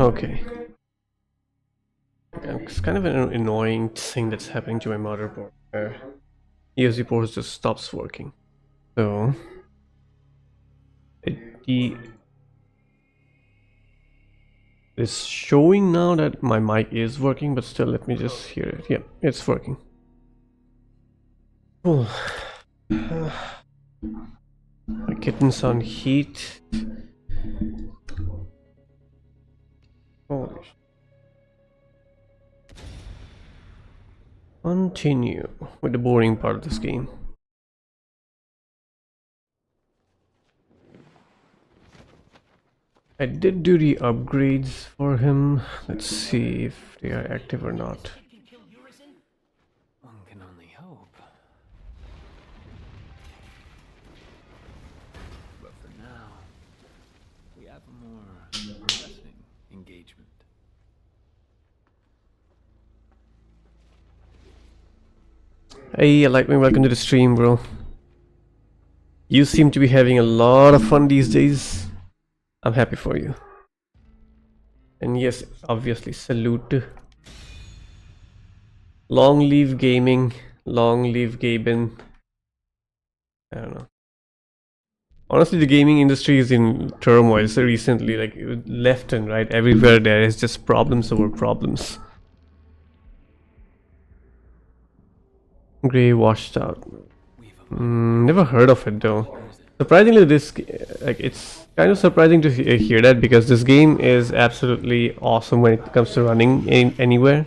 Okay. It's kind of an annoying thing that's happening to my motherboard. ESC port just stops working. So the it's showing now that my mic is working, but still, let me just hear it. Yeah, it's working. Cool. My kitten's on heat. Holy sh- Continue with the boring part of this game. I did do the upgrades for him. Let's see if they are active or not. One can only hope. But for now, we have a more pressing engagement. Hey, Lightning, welcome to the stream, bro. You seem to be having a lot of fun these days. I'm happy for you. And yes, obviously, salute. Long live gaming. Long live Gaben. I don't know. Honestly, the gaming industry is in turmoil so recently, like left and right, everywhere there is just problems over problems. Grey washed out. Never heard of it though. Surprisingly, like it's kind of surprising to hear that because this game is absolutely awesome when it comes to running anywhere.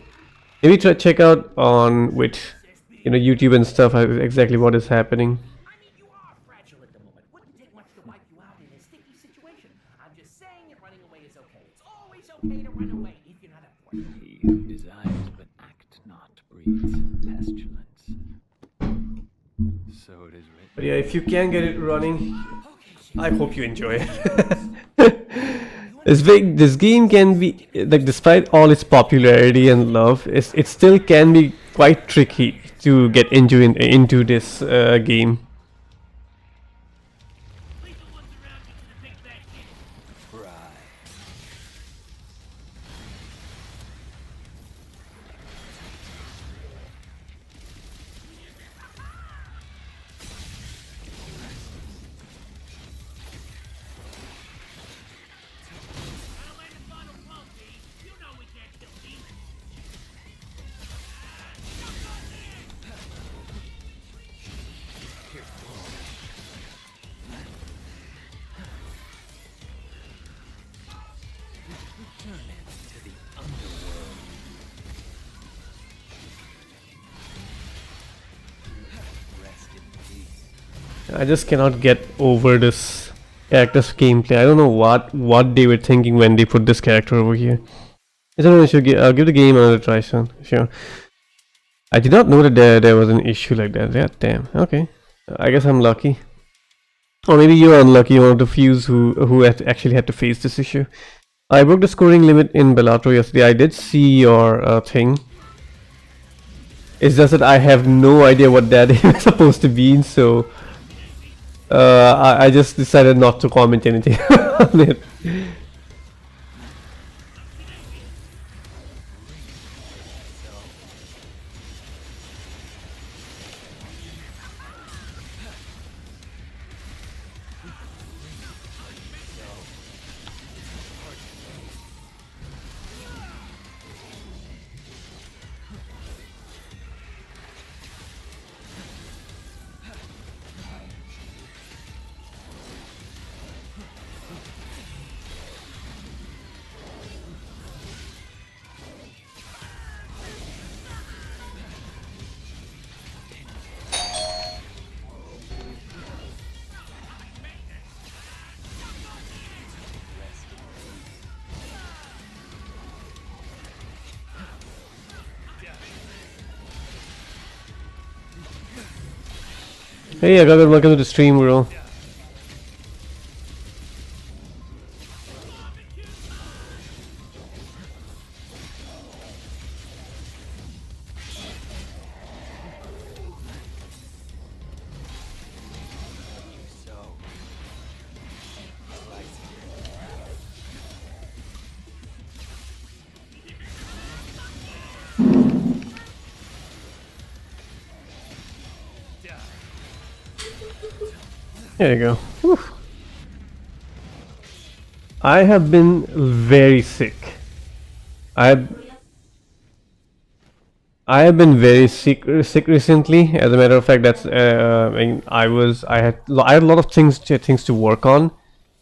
Maybe try check out on with YouTube and stuff exactly what is happening. I mean, you are fragile at the moment. Wouldn't take much to wipe you out in a sticky situation. I'm just saying that running away is okay. It's always okay to run away if you're not important. He who desires but act not breeds pestilence. So it is written. But yeah, if you can get it running, I hope you enjoy it. This game can be, like, despite all its popularity and love, it still can be quite tricky to get into this game. I just cannot get over this character's gameplay. I don't know what they were thinking when they put this character over here. I don't know. I'll give the game another try soon. Sure. I did not know that there was an issue like that. Yeah, damn. Okay. I guess I'm lucky. Or maybe you're unlucky, one of the few who actually had to face this issue. I broke the scoring limit in Bellator yesterday. I did see your thing. It's just that I have no idea what that is supposed to mean, so I just decided not to comment anything on it. Hey, Agagar, welcome to the stream, bro. There you go. Whew. I have been very sick. I I have been very sick recently. As a matter of fact, that's I mean, I had a lot of things to work on.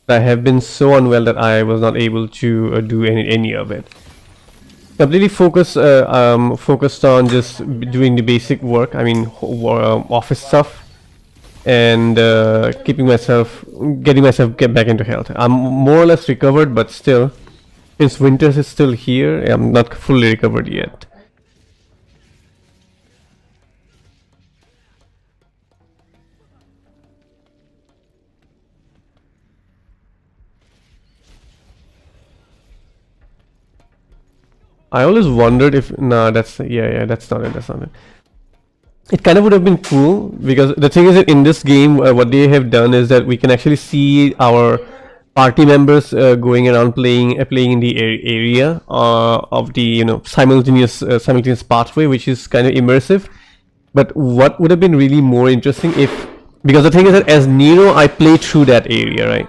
I have been so unwell that I was not able to do any of it. Completely focused on just doing the basic work. I mean, office stuff, and getting myself get back into health. I'm more or less recovered, but still, since winters is still here, I'm not fully recovered yet. I always wondered if that's that's not it. That's not it. It kind of would have been cool because the thing is that in this game, what they have done is that we can actually see our party members going around playing in the area of the simultaneous pathway, which is kind of immersive. But what would have been really more interesting if, because the thing is that as Nero, I played through that area, right?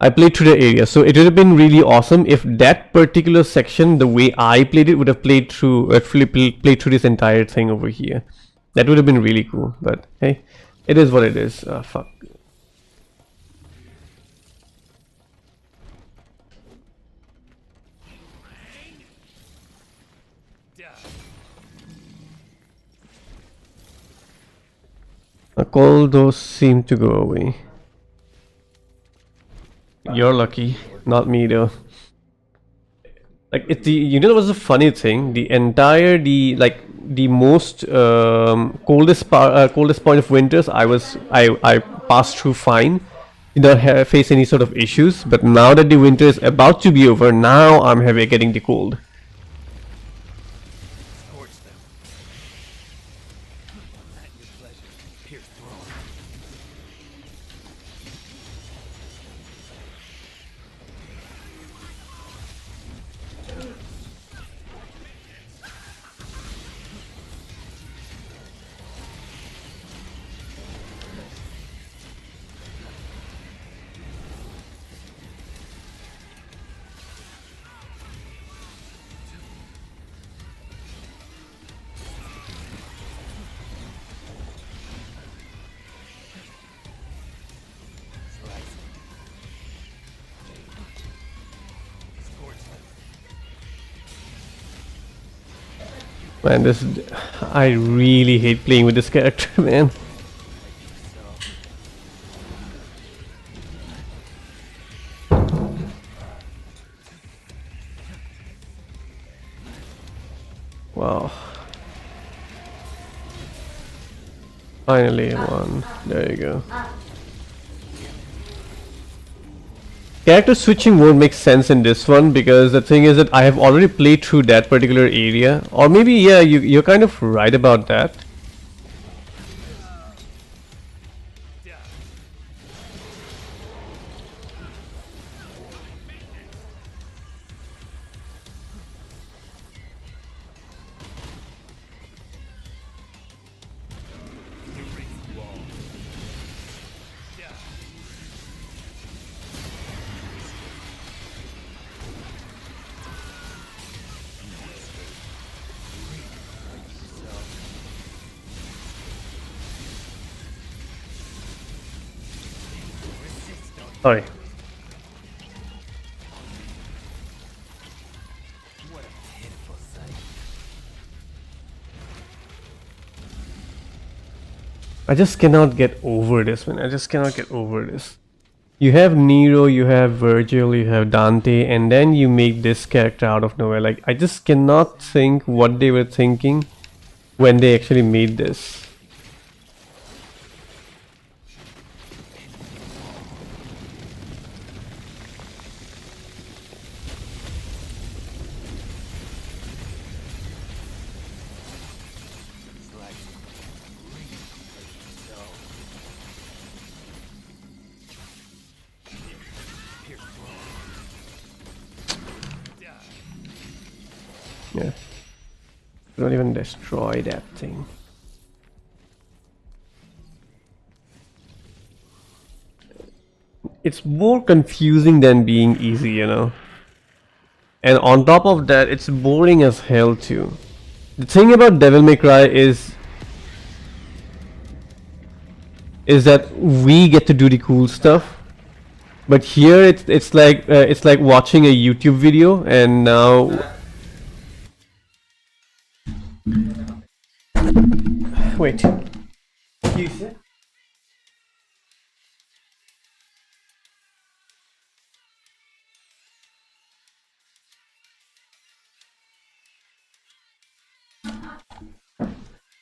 I played through the area, so it would have been really awesome if that particular section, the way I played it, would have played through, actually played through this entire thing over here. That would have been really cool. But hey, it is what it is. Fuck. All those seem to go away. You're lucky, not me though. Like you know what's the funny thing? The most coldest point of winters, I passed through fine. Did not face any sort of issues. But now that the winter is about to be over, now I'm getting the cold. Man, I really hate playing with this character, man. Wow. Finally one. There you go. Character switching won't make sense in this one because the thing is that I have already played through that particular area. Or maybe, yeah, you're kind of right about that. Sorry. I just cannot get over this, man. I just cannot get over this. You have Nero, you have Virgil, you have Dante, and then you make this character out of nowhere. Like, I just cannot think what they were thinking when they actually made this. Yeah. Don't even destroy that thing. it's more confusing than being easy, you know. And on top of that, it's boring as hell too. The thing about Devil May Cry is that we get to do the cool stuff, but here it's like watching a YouTube video, and now wait. You said?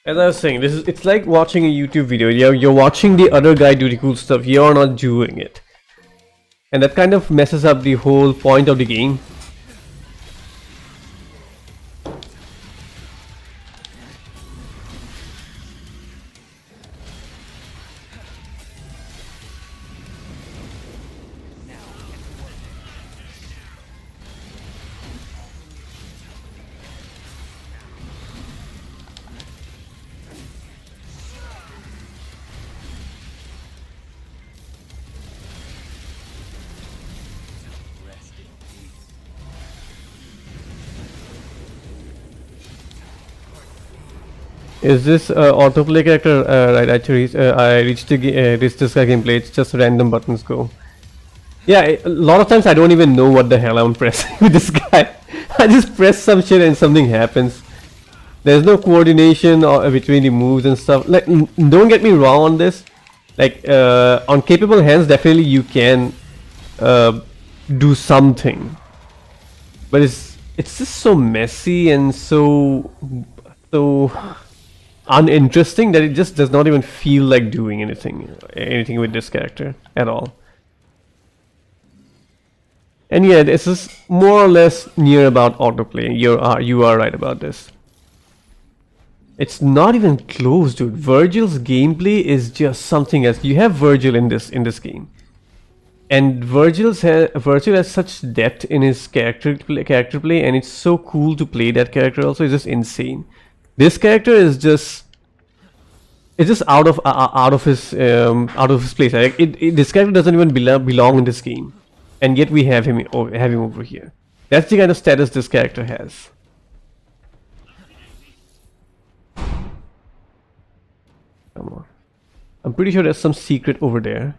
As I was saying, it's like watching a YouTube video. You're watching the other guy do the cool stuff. You're not doing it, and that kind of messes up the whole point of the game. Is this autoplay character? Right, actually, I reached this guy gameplay. It's just random buttons go. Yeah, a lot of times I don't even know what the hell I'm pressing with this guy. I just press some shit and something happens. There's no coordination between the moves and stuff. Like, don't get me wrong on this. Like, on capable hands, definitely you can do something. But it's just so messy and so uninteresting that it just does not even feel like doing anything with this character at all. And yeah, this is more or less near about autoplay. You are right about this. It's not even close, dude. Virgil's gameplay is just something else. You have Virgil in this game, and Virgil has such depth in his character play, and it's so cool to play that character. Also, it's just insane. This character is just out of his place. Like this character doesn't even belong in this game, and yet we have him over here. That's the kind of status this character has. Come on, I'm pretty sure there's some secret over there.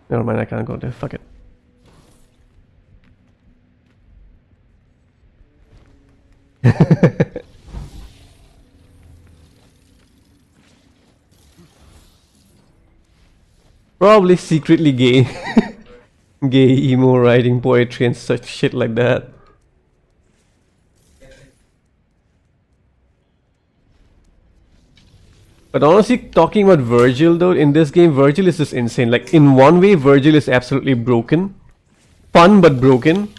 Never mind, I can't go there. Fuck it. Probably secretly gay. Gay emo writing poetry and such shit like that. But honestly, talking about Virgil though, in this game, Virgil is just insane. Like, in one way, Virgil is absolutely broken. Fun, but broken.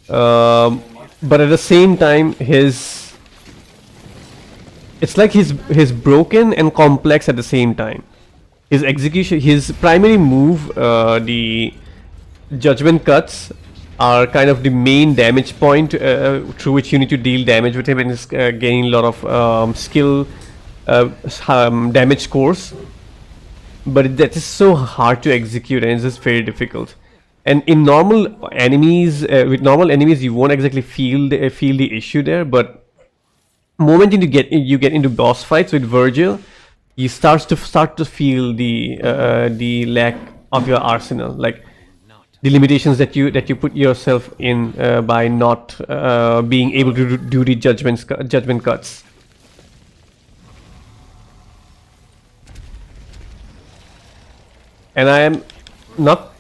But at the same time, it's like he's broken and complex at the same time. His execution, his primary move, the judgment cuts, are kind of the main damage point through which you need to deal damage with him, and he's gaining a lot of skill damage scores. But that is so hard to execute, and it's just very difficult. And in normal enemies, with normal enemies, you won't exactly feel the issue there. But moment you get into boss fights with Virgil, you start to feel the lack of your arsenal, like the limitations that you put yourself in by not being able to do the judgment cuts. And I am not.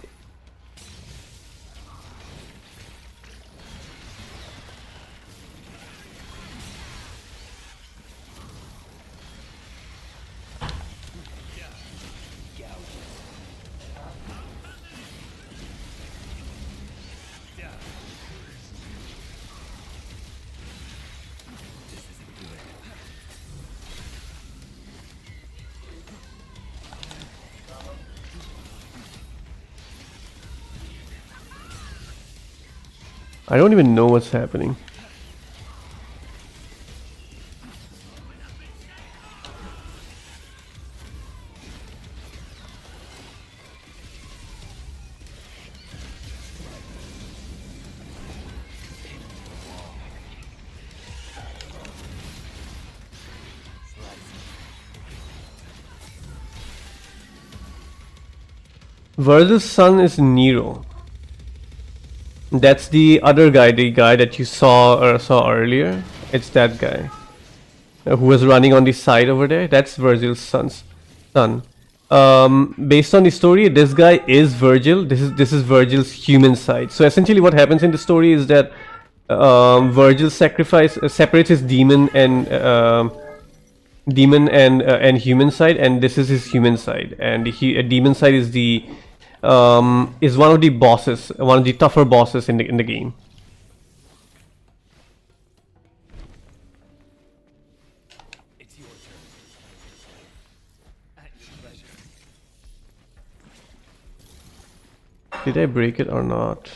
I don't even know what's happening. Virgil's son is Nero. That's the other guy, the guy that you saw earlier. It's that guy who was running on the side over there. That's Virgil's son. Based on the story, this guy is Virgil. This is Virgil's human side. So essentially, what happens in the story is that Virgil separates his demon and human side, and this is his human side. And the demon side is one of the bosses, one of the tougher bosses in the game. It's your turn. At your pleasure. Did I break it or not?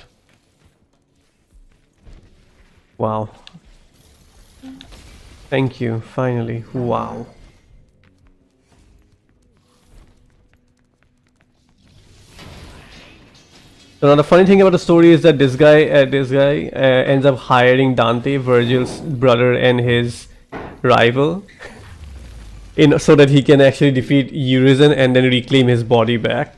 Wow. Thank you, finally. Wow. So now the funny thing about the story is that this guy ends up hiring Dante, Virgil's brother and his rival, so that he can actually defeat Urizen and then reclaim his body back.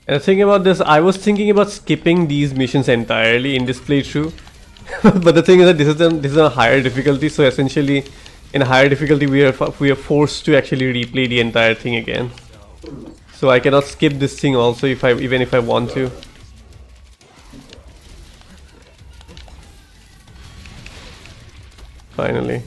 And the thing about this, I was thinking about skipping these missions entirely in this playthrough. But the thing is that this is a higher difficulty, so essentially in higher difficulty we are forced to actually replay the entire thing again. So I cannot skip this thing also even if I want to. Finally.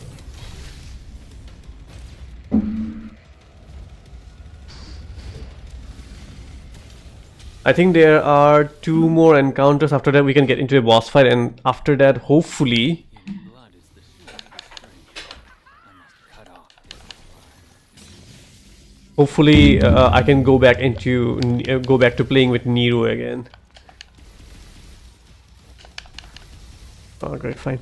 I think there are 2 more encounters. After that we can get into a boss fight, and after that hopefully Blood is the source of strength. I must cut off this hopefully I can go back to playing with Nero again. Oh great, fine.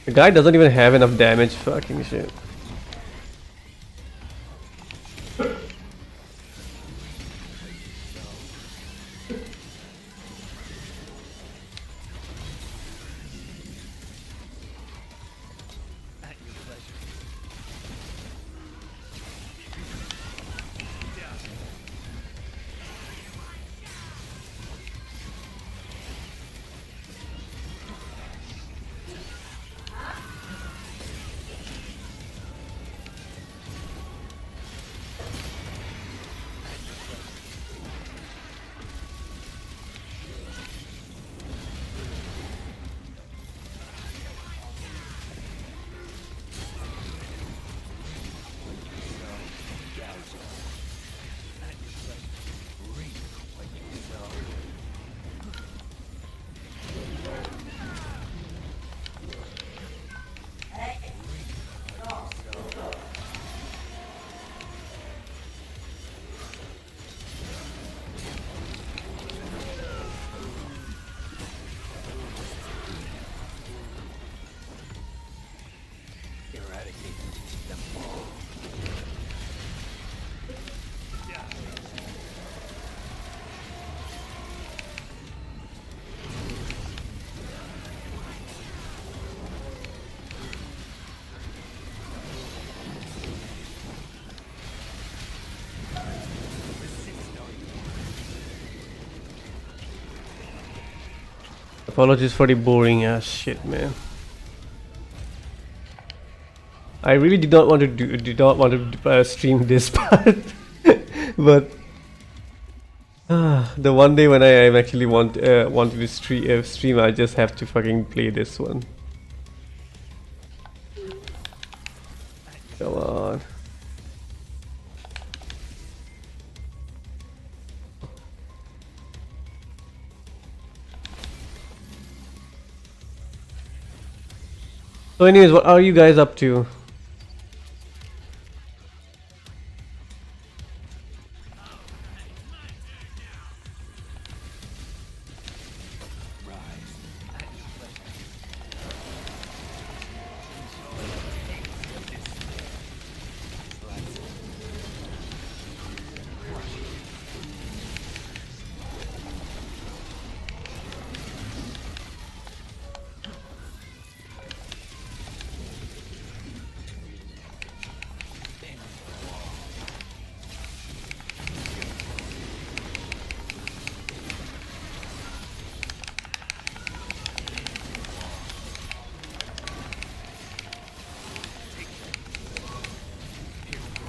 The guy doesn't even have enough damage, fucking shit. at your pleasure. Apologies for the boring ass shit, man. I really did not want to stream this part, but the one day when I actually wanted to stream, I just have to fucking play this one. Come on. So anyways, what are you guys up to?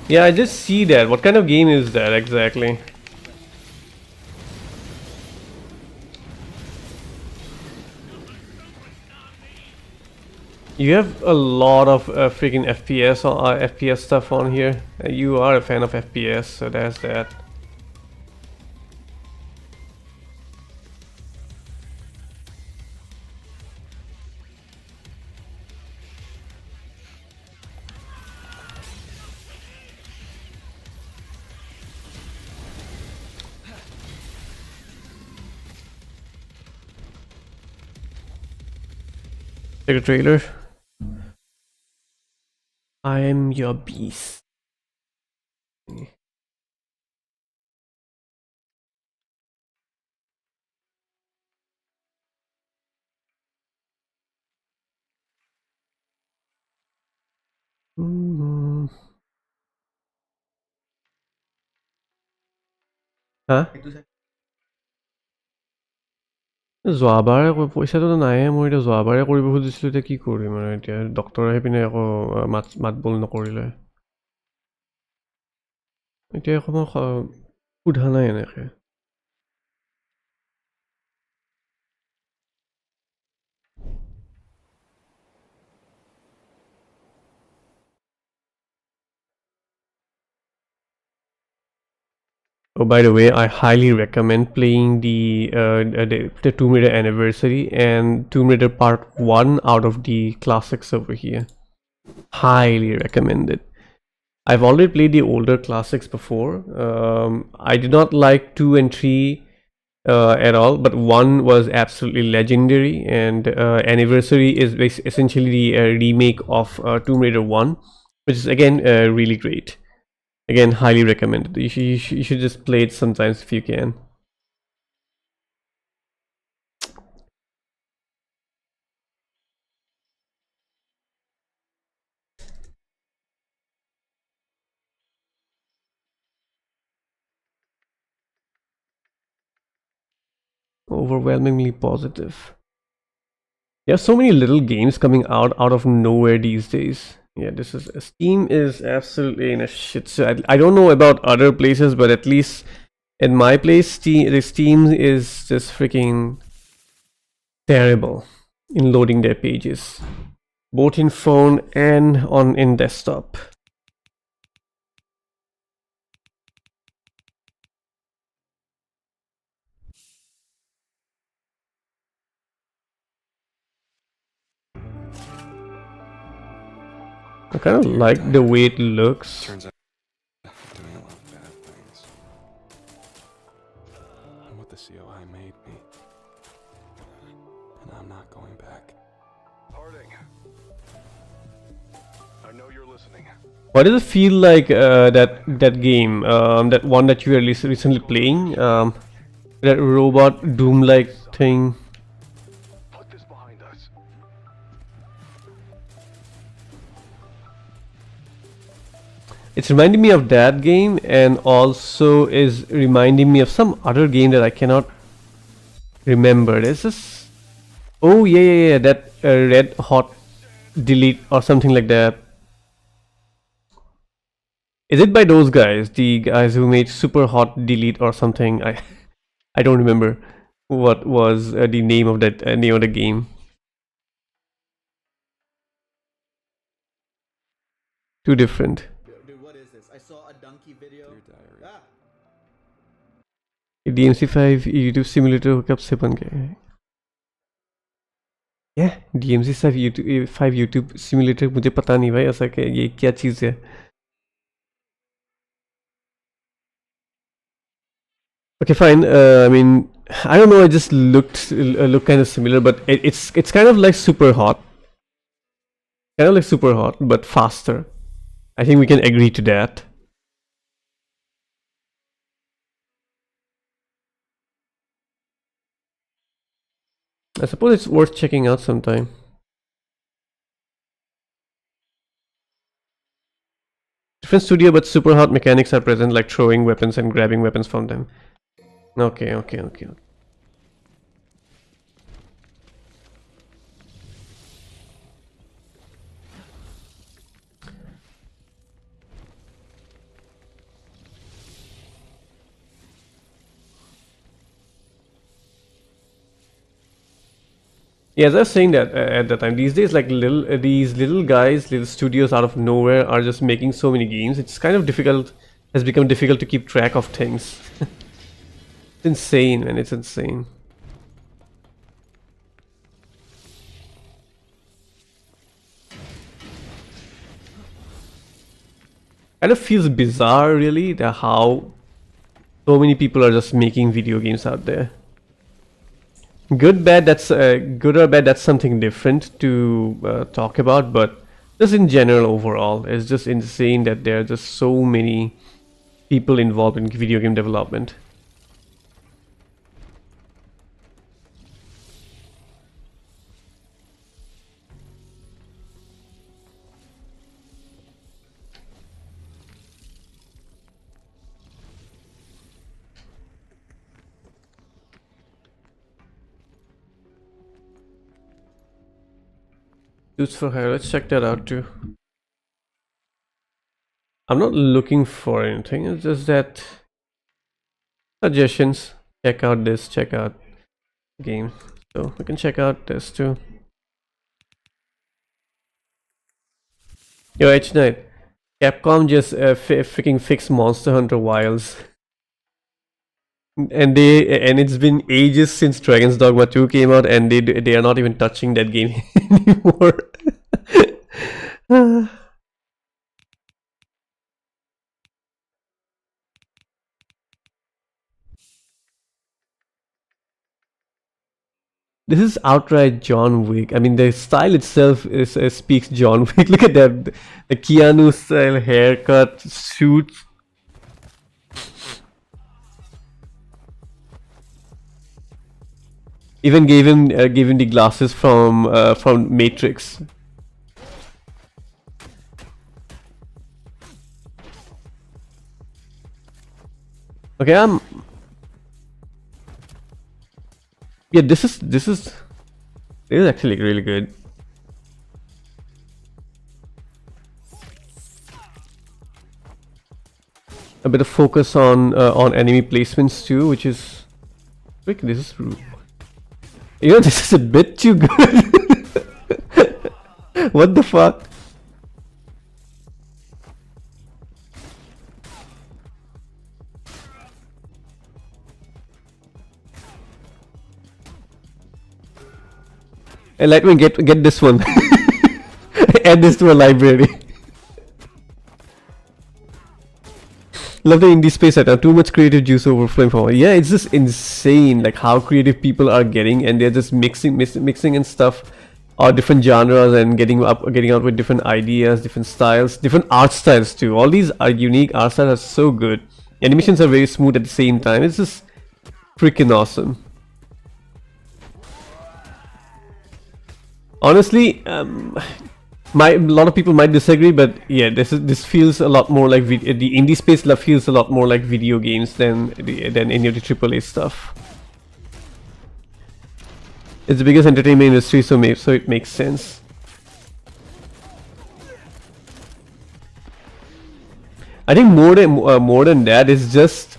Yeah, I just see that. What kind of game is that exactly? You have a lot of freaking FPS stuff on here. You are a fan of FPS, so that's that. Take a trailer. I am your beast. Huh? যোৱাবাৰে পইচাটো নাই মই এতিয়া যোৱাবাৰে কৰিব খুজিছিলোঁ এতিয়া কি কৰিম আৰু এতিয়া ডক্তৰ আহি পিনে আকৌ মাত বোল নকৰিলে এতিয়া একো মই সোধা নাই এনেকৈ Oh, by the way, I highly recommend playing the Tomb Raider Anniversary and Tomb Raider Part 1 out of the classics over here. Highly recommend it. I've already played the older classics before. I did not like 2 and 3 at all, but 1 was absolutely legendary, and Anniversary is essentially the remake of Tomb Raider 1, which is again really great. Again, highly recommended. You should just play it sometimes if you can. Overwhelmingly positive. There are so many little games coming out of nowhere these days. Yeah, this is Steam is absolutely in a shit. So I don't know about other places, but at least in my place, Steam is just freaking terrible in loading their pages, both in phone and in desktop. I kind of like the way it looks. Turns out I'm doing a lot of bad things. I'm what the COI made me. And I'm not going back. Harding. I know you're listening. Why does it feel like that game, that one that you were recently playing, that robot Doom-like thing? Put this behind us. It's reminding me of that game, and also is reminding me of some other game that I cannot remember. There's this Oh yeah, that red hot delete or something like that. Is it by those guys, the guys who made Super Hot Delete or something? I don't remember what was the name of that name of the game. Too different. Dude, what is this? I saw a donkey video. Ah! DMC 5 YouTube simulator hookup से बन गए. Yeah, DMC 5 YouTube simulator मुझे पता नहीं भाई ऐसा क्या ये क्या चीज़ है. Okay, fine. I mean, I don't know. I just look kind of similar, but it's kind of like Super Hot, kind of like Super Hot, but faster. I think we can agree to that. I suppose it's worth checking out sometime. Different studio, but Super Hot mechanics are present, like throwing weapons and grabbing weapons from them. Okay. Yeah, as I was saying that at the time, these days, like these little guys, little studios out of nowhere are just making so many games. It's kind of difficult. Has become difficult to keep track of things. It's insane, man. It's insane. Kind of feels bizarre, really, that how so many people are just making video games out there. Good, bad. That's good or bad. That's something different to talk about. But just in general, overall, it's just insane that there are just so many people involved in video game development. Suits for Hire, let's check that out too. I'm not looking for anything, it's just that suggestions. Check out this, check out game. So we can check out this too. Yo, H-Knight, Capcom just freaking fixed Monster Hunter Wilds. And it's been ages since Dragon's Dogma 2 came out, and they are not even touching that game anymore. This is outright John Wick. I mean, the style itself is speaks John Wick. Look at that, the Keanu style haircut, suit. Even gave him the glasses from Matrix. Okay, yeah, this is actually really good. A bit of focus on enemy placements too, which is quick. This is this is a bit too good. What the fuck? Hey, let me get this one. Add this to a library. Love the indie space setup. Too much creative juice overflowing from. Yeah, it's just insane, like how creative people are getting, and they're just mixing and stuff, or different genres, and getting out with different ideas, different styles, different art styles too. All these are unique art styles are so good. Animations are very smooth at the same time. It's just freaking awesome. Honestly, a lot of people might disagree, but yeah, this feels a lot more like the indie space feels a lot more like video games than any of the AAA stuff. It's the biggest entertainment industry, so it makes sense. I think more than that is just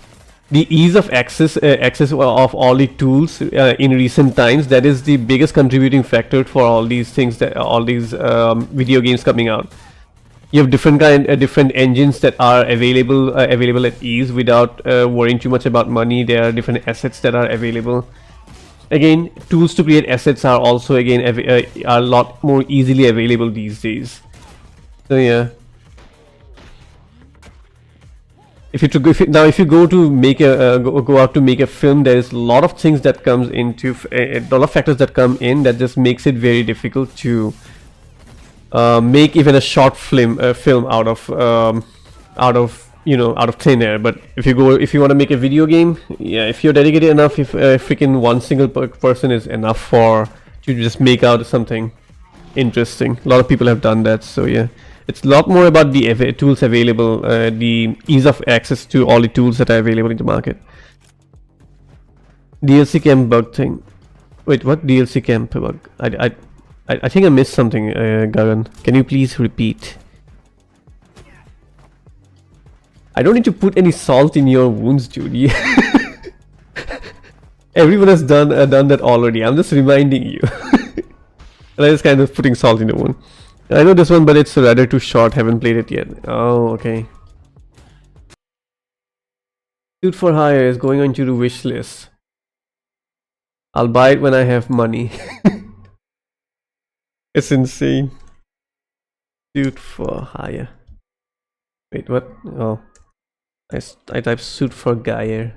the ease of access of all the tools in recent times. That is the biggest contributing factor for all these things, that all these video games coming out. You have different engines that are available at ease without worrying too much about money. There are different assets that are available. Again, tools to create assets are also again are a lot more easily available these days. So yeah. If you go to make a go out to make a film, there is a lot of things that comes into a lot of factors that come in that just makes it very difficult to make even a short film out of thin air. But if you want to make a video game, yeah, if you're dedicated enough, if freaking one single person is enough for to just make out something interesting. A lot of people have done that, so yeah. It's a lot more about the tools available, the ease of access to all the tools that are available in the market. DLC camp bug thing. Wait, what DLC camp bug? I think I missed something, Gagan. Can you please repeat? I don't need to put any salt in your wounds, Judy. Everyone has done that already. I'm just reminding you. And I'm just kind of putting salt in the wound. I know this one, but it's rather too short. Haven't played it yet. Oh, okay. Suit for Hire is going onto the wish list. I'll buy it when I have money. It's insane. Suit for Hire. Wait, what? Oh, I typed Suit for Geyer.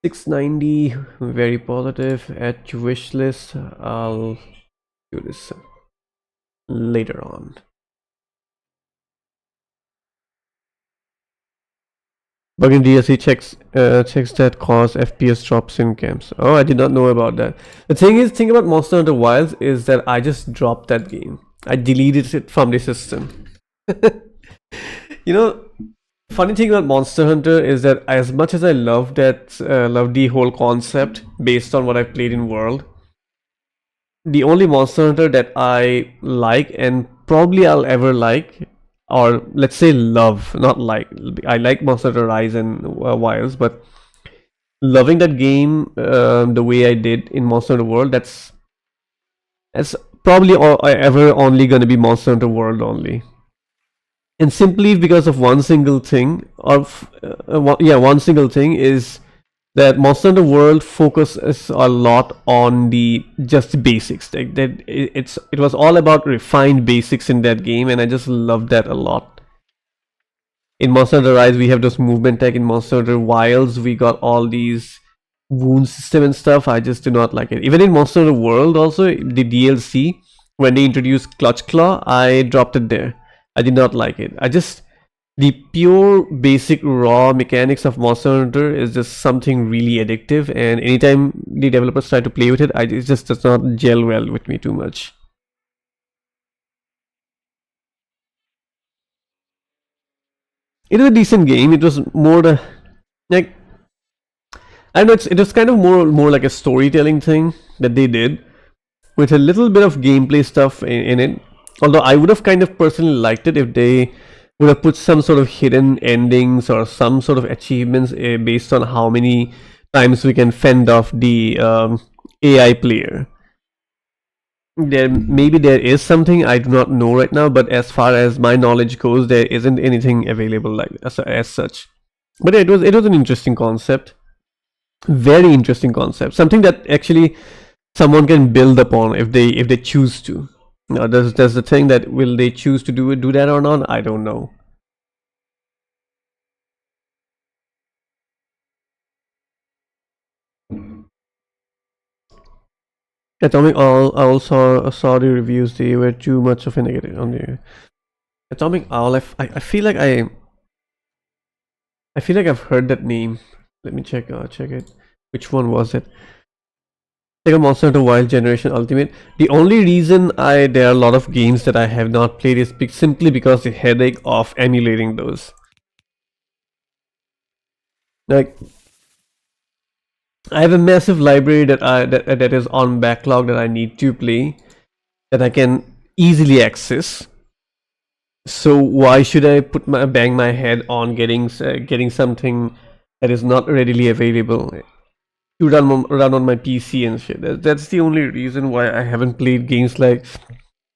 690. Very positive. Add to wish list. I'll do this later on. Bug in DLC checks that cause FPS drops in camps. Oh, I did not know about that. The thing about Monster Hunter Wilds is that I just dropped that game. I deleted it from the system. You know, funny thing about Monster Hunter is that as much as I love the whole concept based on what I've played in World, the only Monster Hunter that I like, and probably I'll ever like, or let's say love, not like, I like Monster Hunter Rise and Wilds, but loving that game the way I did in Monster Hunter World, that's probably ever only gonna be Monster Hunter World only. And simply because of one single thing, one single thing is that Monster Hunter World focuses a lot on just basics. Like that, it was all about refined basics in that game, and I just loved that a lot. In Monster Hunter Rise, we have those movement tech. In Monster Hunter Wilds, we got all these wound system and stuff. I just do not like it. Even in Monster Hunter World, also the DLC, when they introduced Clutch Claw, I dropped it there. I did not like it. The pure basic raw mechanics of Monster Hunter is just something really addictive, and anytime the developers try to play with it, it just does not gel well with me too much. It was a decent game. It was more like, I don't know, it was kind of more like a storytelling thing that they did with a little bit of gameplay stuff in it. Although I would have kind of personally liked it if they would have put some sort of hidden endings or some sort of achievements based on how many times we can fend off the AI player. Maybe there is something, I do not know right now, but as far as my knowledge goes, there isn't anything available like as such. But it was an interesting concept, very interesting concept, something that actually someone can build upon if they choose to. Now, there's the thing that will they choose to do that or not? I don't know. Atomic Owl, I also saw the reviews. They were too much of a negative on the Atomic Owl. I feel like I've heard that name. Let me check it. Which one was it? Like Monster Hunter Wild Generation Ultimate. The only reason there are a lot of games that I have not played is simply because the headache of emulating those. Like, I have a massive library that is on backlog that I need to play, that I can easily access. So why should I bang my head on getting something that is not readily available to run on my PC and shit? That's the only reason why I haven't played games like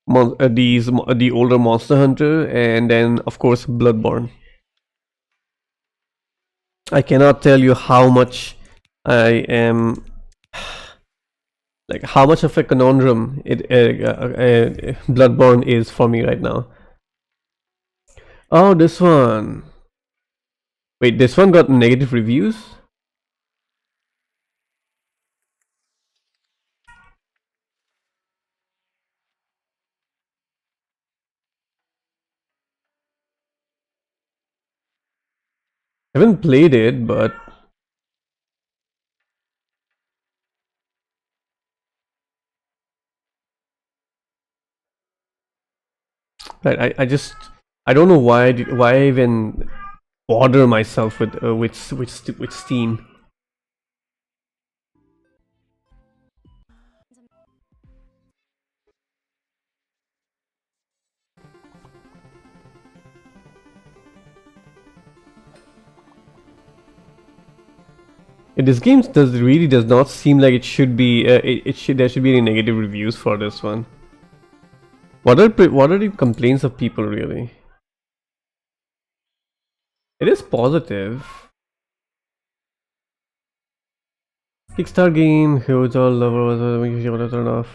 the older Monster Hunter, and then of course Bloodborne. I cannot tell you how much I am, like how much of a conundrum Bloodborne is for me right now. Oh, this one. Wait, this one got negative reviews? I haven't played it, but right, I don't know why I even bother myself with Steam. This game does not seem like it should be. There should be any negative reviews for this one. What are the complaints of people really? It is positive. Kickstarter game, huge all lovers, turn off.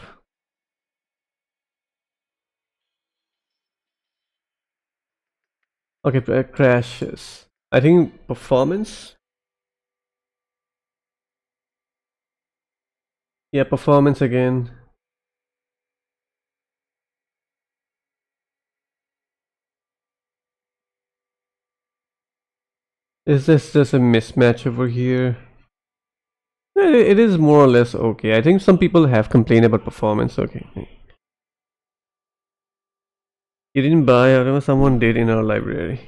Okay, crashes. I think performance. Yeah, performance again. Is this just a mismatch over here? It is more or less okay. I think some people have complained about performance. Okay. You didn't buy, I don't know, someone did in our library.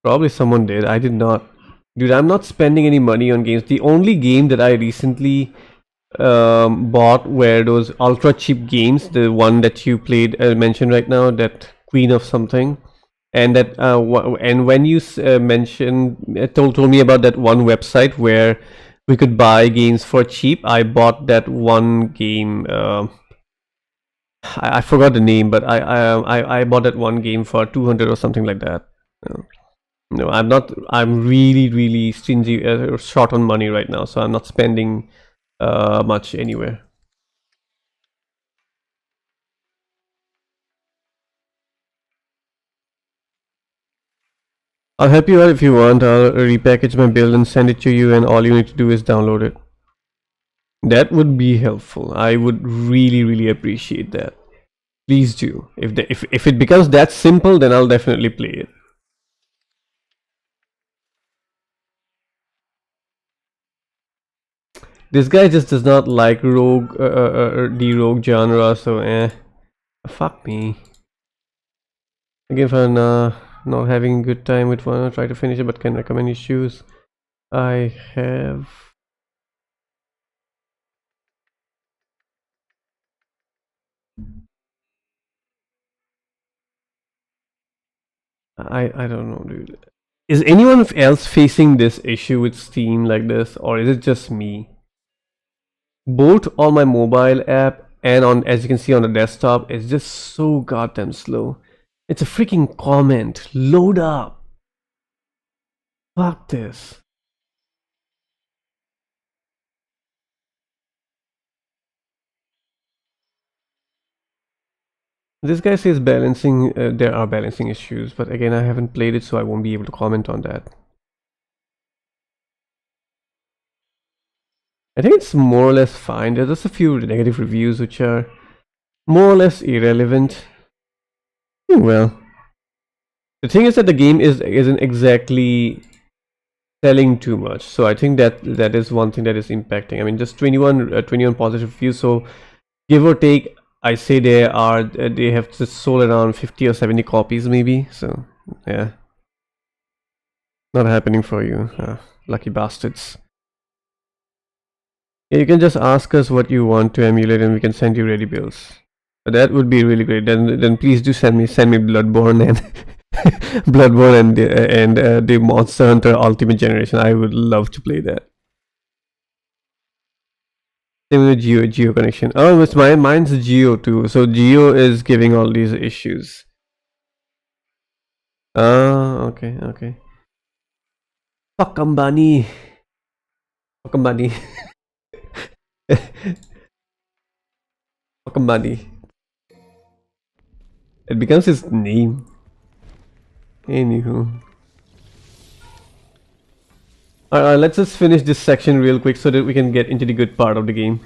Probably someone did. I did not. Dude, I'm not spending any money on games. The only game that I recently bought were those ultra cheap games. The one that you played, mentioned right now, that Queen of something. And that and when you mentioned, told me about that one website where we could buy games for cheap, I bought that one game. I forgot the name, but I bought that one game for 200 or something like that. No, I'm not. I'm really stingy, short on money right now, so I'm not spending much anywhere. I'll help you out if you want. I'll repackage my build and send it to you, and all you need to do is download it. That would be helpful. I would really appreciate that. Please do. If it becomes that simple, then I'll definitely play it. This guy just does not like the rogue genre, so fuck me. Again, for not having a good time with one, I'll try to finish it, but can recommend issues. I have. I don't know, dude. Is anyone else facing this issue with Steam like this, or is it just me? Both on my mobile app and on, as you can see on the desktop, it's just so goddamn slow. It's a freaking comment. Load up. Fuck this. This guy says balancing, there are balancing issues, but again, I haven't played it, so I won't be able to comment on that. I think it's more or less fine. There's just a few negative reviews which are more or less irrelevant. Well, the thing is that the game isn't exactly selling too much, so I think that is one thing that is impacting. I mean, just 21 positive reviews, so give or take, I say they have just sold around 50 or 70 copies maybe. So yeah, not happening for you, lucky bastards. Yeah, you can just ask us what you want to emulate, and we can send you ready builds. That would be really great. Then please do send me Bloodborne and Bloodborne and the Monster Hunter Ultimate Generation. I would love to play that. Same with Geo connection. Oh, it's mine's Geo too. So Geo is giving all these issues. Ah, okay. Fuck Ambani. Fuck Ambani. Fuck Ambani. It becomes his name. Anywho. Alright, let's just finish this section real quick so that we can get into the good part of the game.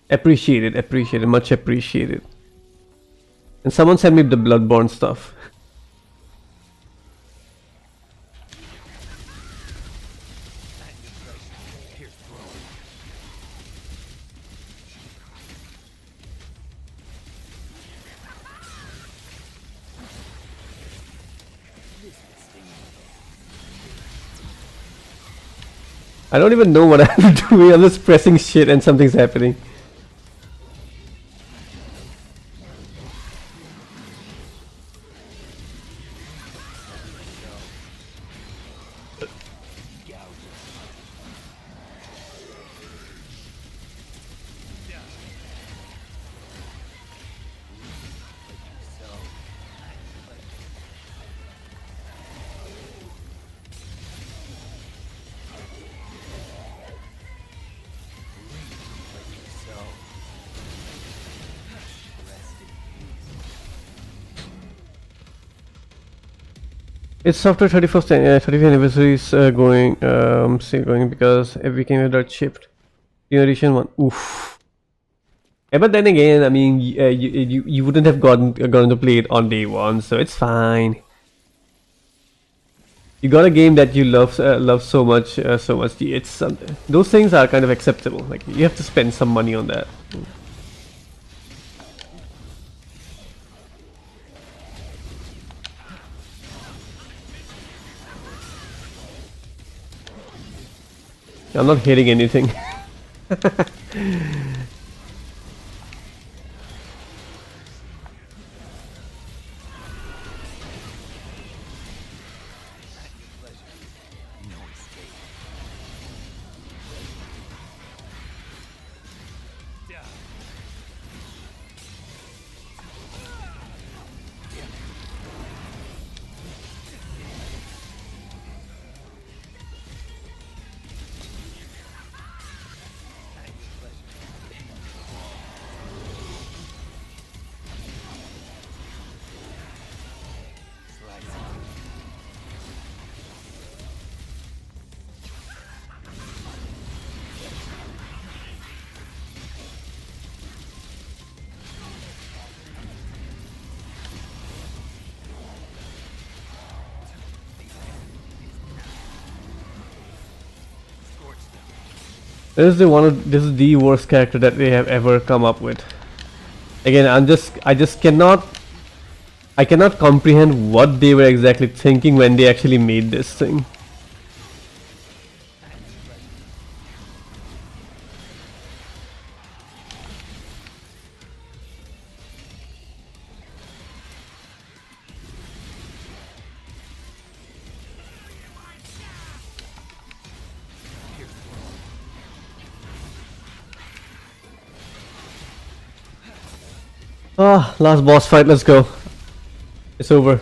Appreciated, much appreciated. And someone sent me the Bloodborne stuff. I don't even know what I'm doing. I'm just pressing shit and something's happening. It's software 35th anniversary is still going because every game got shipped. New edition 1. Oof. Yeah, but then again, I mean, you wouldn't have gotten to play it on day one, so it's fine. You got a game that you love so much. It's those things are kind of acceptable. Like you have to spend some money on that. I'm not hitting anything. This is the worst character that they have ever come up with. Again, I cannot comprehend what they were exactly thinking when they actually made this thing. Ah, last boss fight, let's go. It's over.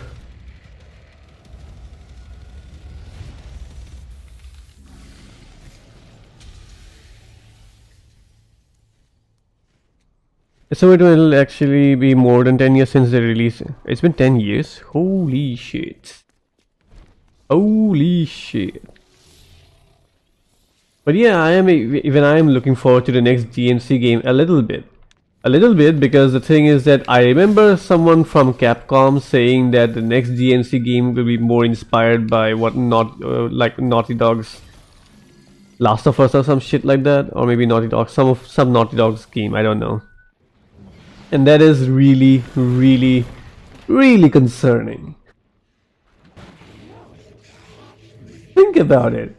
So it'll actually be more than 10 years since the release. It's been 10 years? Holy shit. Holy shit. But yeah, I am looking forward to the next DMC game a little bit. Because the thing is that I remember someone from Capcom saying that the next DMC game will be more inspired by like Naughty Dog's Last of Us or some shit like that, or maybe some Naughty Dog's game, I don't know. And that is really, really, really concerning. Think about it.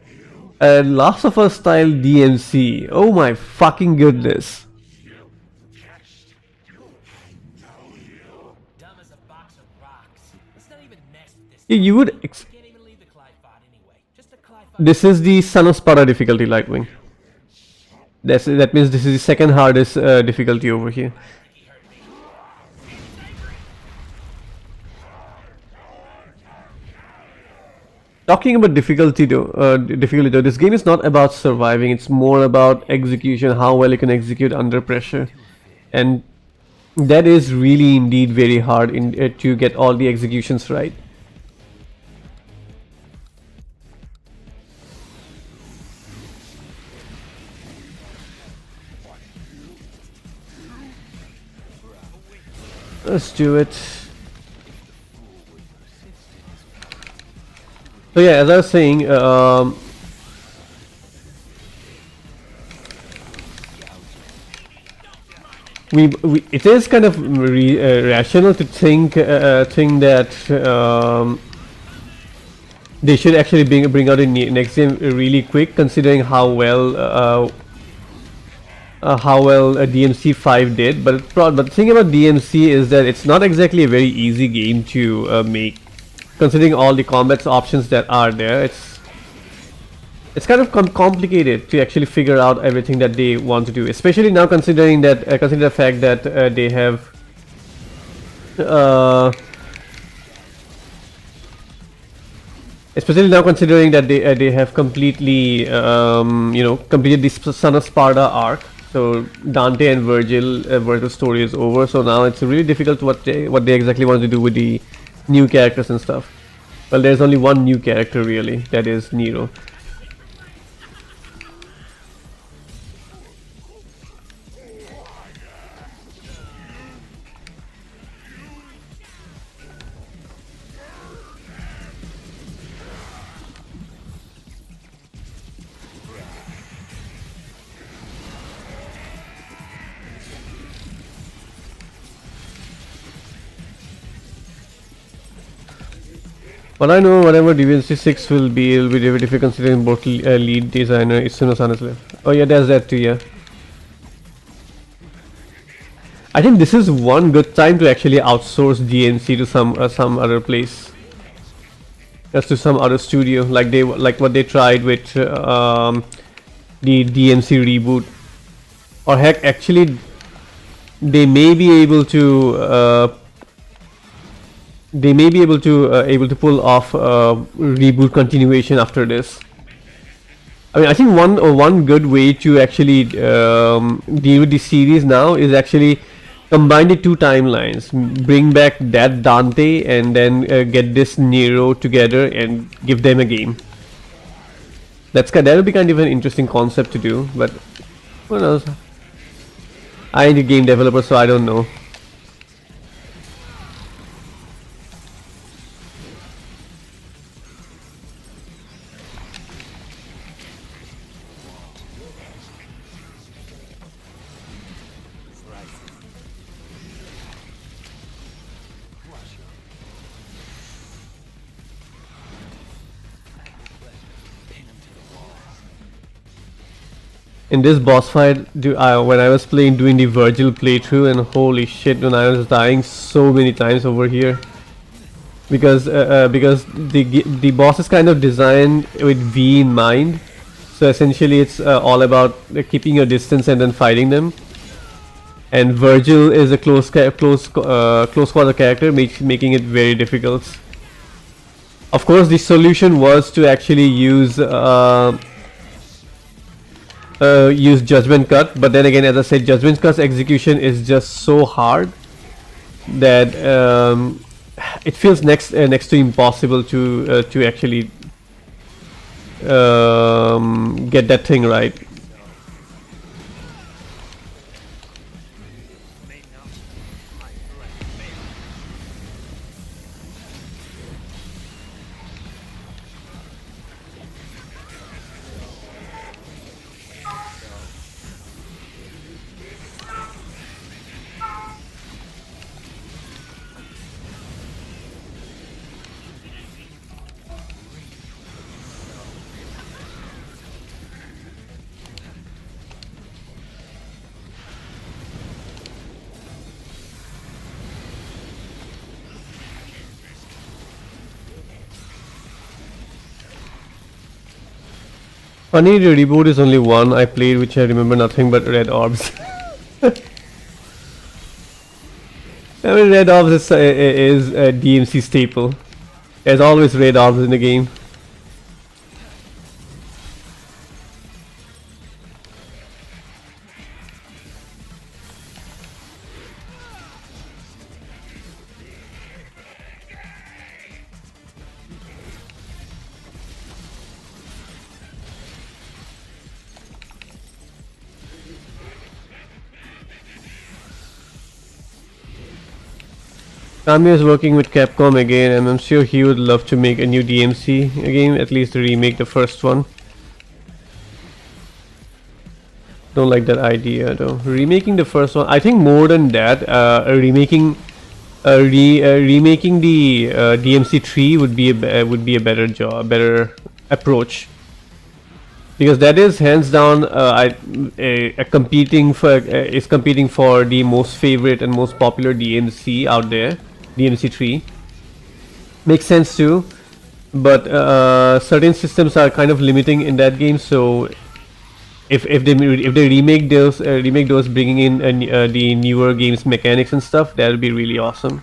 Last of Us style DMC. Oh my fucking goodness. Dumb as a box of rocks. Let's not even mess with this. You would. Can't even leave the Clyphod anyway. Just a Clyphod. This is the Son of Sparta difficulty, Lightwing. That means this is the second hardest difficulty over here. Talking about difficulty though, this game is not about surviving. It's more about execution, how well you can execute under pressure, and that is really indeed very hard to get all the executions right. Let's do it. So yeah, as I was saying, it is kind of rational to think that they should actually bring out a next game really quick, considering how well DMC 5 did. But the thing about DMC is that it's not exactly a very easy game to make. Considering all the combat options that are there, it's kind of complicated to actually figure out everything that they want to do. Especially now, considering that consider the fact that they have especially now considering that they have completely completed this Son of Sparta arc. So Dante and Virgil's story is over. So now it's really difficult what they exactly want to do with the new characters and stuff. Well, there's only one new character really, that is Nero. But I know whatever DMC 6 will be, it will be difficult if you consider both lead designer Itsuno-san is left. Oh yeah, there's that too, yeah. I think this is one good time to actually outsource DMC to some other place. Just to some other studio, like what they tried with the DMC reboot. Or heck, actually, they may be able to able to pull off reboot continuation after this. I mean, I think one good way to actually deal with the series now is actually combine the two timelines, bring back that Dante, and then get this Nero together and give them a game. That would be kind of an interesting concept to do, but who knows? I ain't a game developer, so I don't know. In this boss fight, when I was doing the Virgil playthrough, and holy shit, when I was dying so many times over here, because the boss is kind of designed with V in mind, so essentially it's all about keeping your distance and then fighting them. And Virgil is a close quarter character, making it very difficult. Of course, the solution was to actually use Judgment Cut, but then again, as I said, Judgment Cut's execution is just so hard that it feels next to impossible to actually get that thing right. Funny, the reboot is only one I played, which I remember nothing but red orbs. I mean, red orbs is a DMC staple. There's always red orbs in the game. Kami is working with Capcom again, and I'm sure he would love to make a new DMC game, at least remake the first one. Don't like that idea though. Remaking the first one, I think more than that, remaking the DMC 3 would be a better job, better approach. Because that is hands down competing for the most favorite and most popular DMC out there. DMC 3 makes sense too, but certain systems are kind of limiting in that game. So if they remake those, bringing in the newer games mechanics and stuff, that would be really awesome.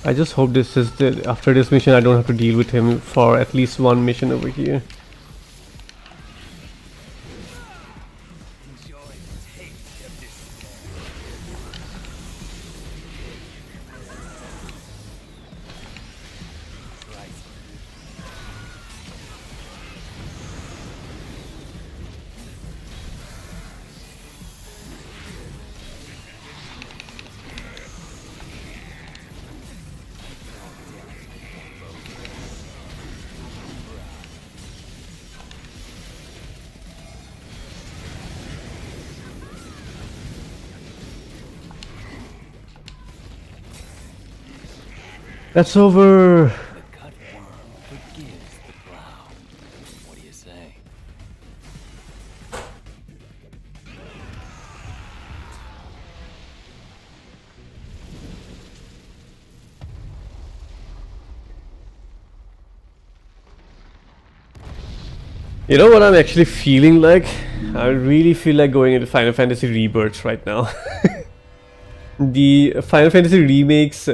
I just hope this is after this mission I don't have to deal with him for at least one mission over here. That's over. The cut worm forgives the plow. What do you say? You know what I'm actually feeling like? I really feel like going into Final Fantasy Rebirths right now. The Final Fantasy remakes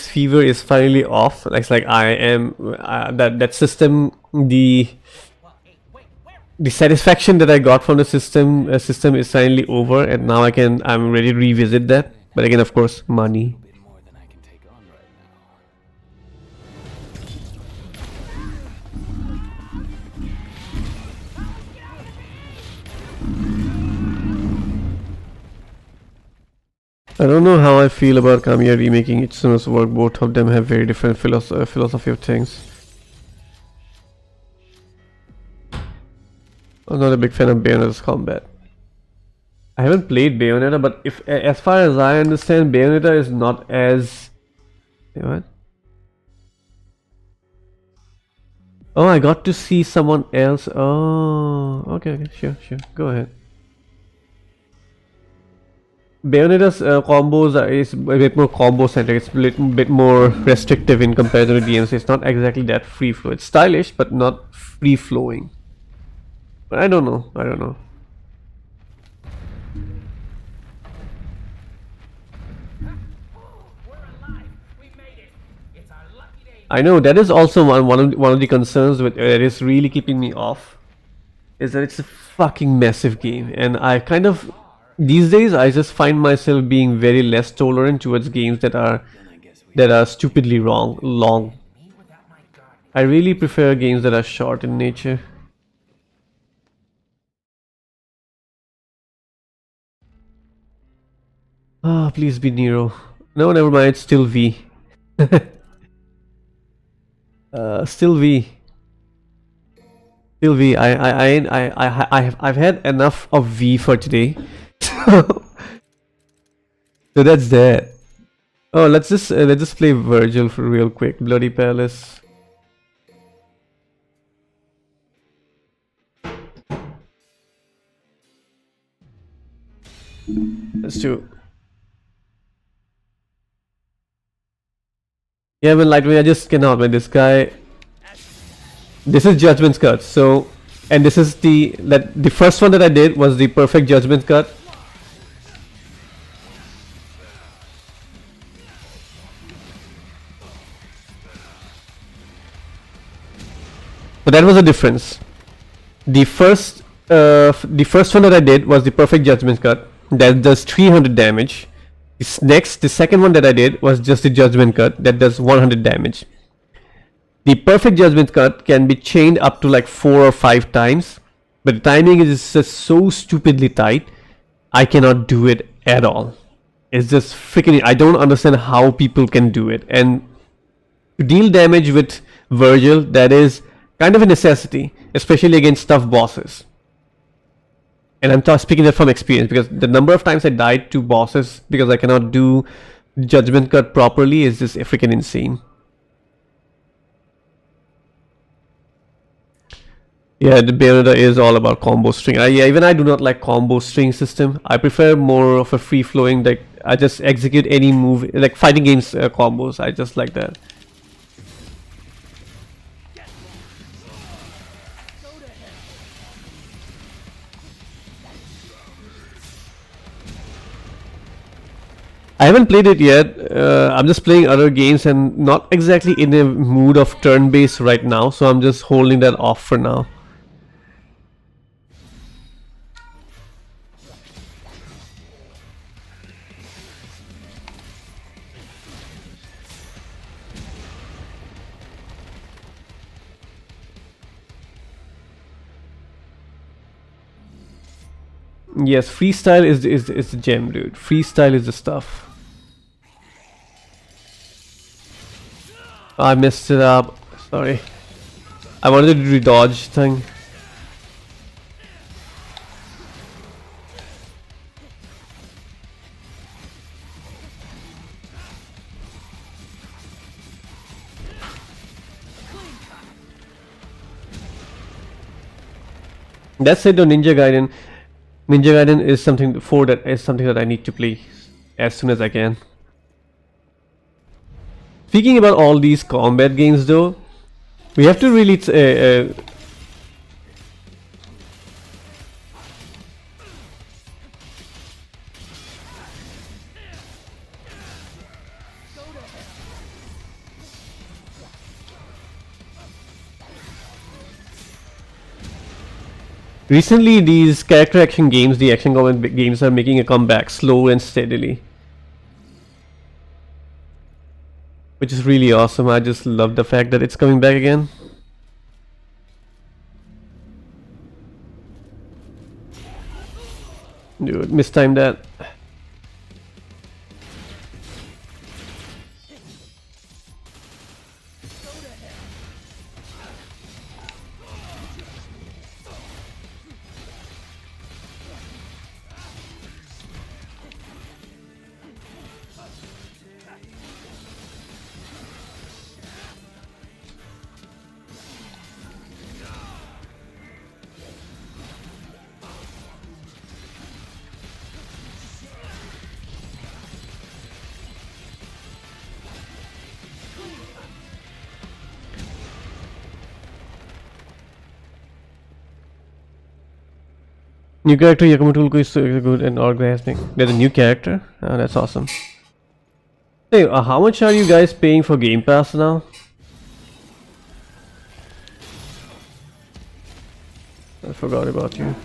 fever is finally off. It's like I am that system, the satisfaction that I got from the system is finally over, and now I'm ready to revisit that. But again, of course, money. A bit more than I can take on right now. I don't know how I feel about Kamiya remaking Itsuno's work. Both of them have very different philosophy of things. I'm not a big fan of Bayonetta's combat. I haven't played Bayonetta, but as far as I understand, Bayonetta is not as... What? Oh, I got to see someone else. Oh, okay, sure, go ahead. Bayonetta's combos is a bit more combo centric. It's a little bit more restrictive in comparison to DMC. It's not exactly that free flow. It's stylish, but not free flowing. But I don't know. I know that is also one of the concerns with that is really keeping me off. Is that it's a fucking massive game, and I kind of these days I just find myself being very less tolerant towards games that are stupidly long. I really prefer games that are short in nature. Ah, please be Nero. No, never mind. It's still V. Still V. Still V. I've had enough of V for today. So that's that. Oh, let's just play Virgil for real quick. Bloody Palace. Let's do. Yeah, man, lightweight. I just cannot, man. This guy. This is Judgment's Cut. So, and this is the first one that I did was the perfect Judgment Cut. So that was a difference. The first one that I did was the perfect Judgment Cut. That does 300 damage. The second one that I did was just the Judgment Cut that does 100 damage. The perfect Judgment Cut can be chained up to like 4 or 5 times, but the timing is just so stupidly tight, I cannot do it at all. It's just freaking, I don't understand how people can do it. And to deal damage with Virgil, that is kind of a necessity, especially against tough bosses. And I'm speaking that from experience, because the number of times I died to bosses because I cannot do Judgment Cut properly is just freaking insane. Yeah, the Bayonetta is all about combo string. Yeah, even I do not like combo string system. I prefer more of a free flowing, like I just execute any move, like fighting games combos. I just like that. I haven't played it yet. I'm just playing other games and not exactly in a mood of turn-based right now, so I'm just holding that off for now. Yes, freestyle is the gem, dude. Freestyle is the stuff. I messed it up. Sorry. I wanted to do the dodge thing. That's it on Ninja Gaiden. Ninja Gaiden is something that I need to play as soon as I can. Speaking about all these combat games though, we have to really recently these character action games, the action combat games are making a comeback slow and steadily. Which is really awesome. I just love the fact that it's coming back again. Dude, mistimed that. New character Yakamoto is so good and orgasmic. There's a new character? Oh, that's awesome. Hey, how much are you guys paying for Game Pass now? I forgot about you.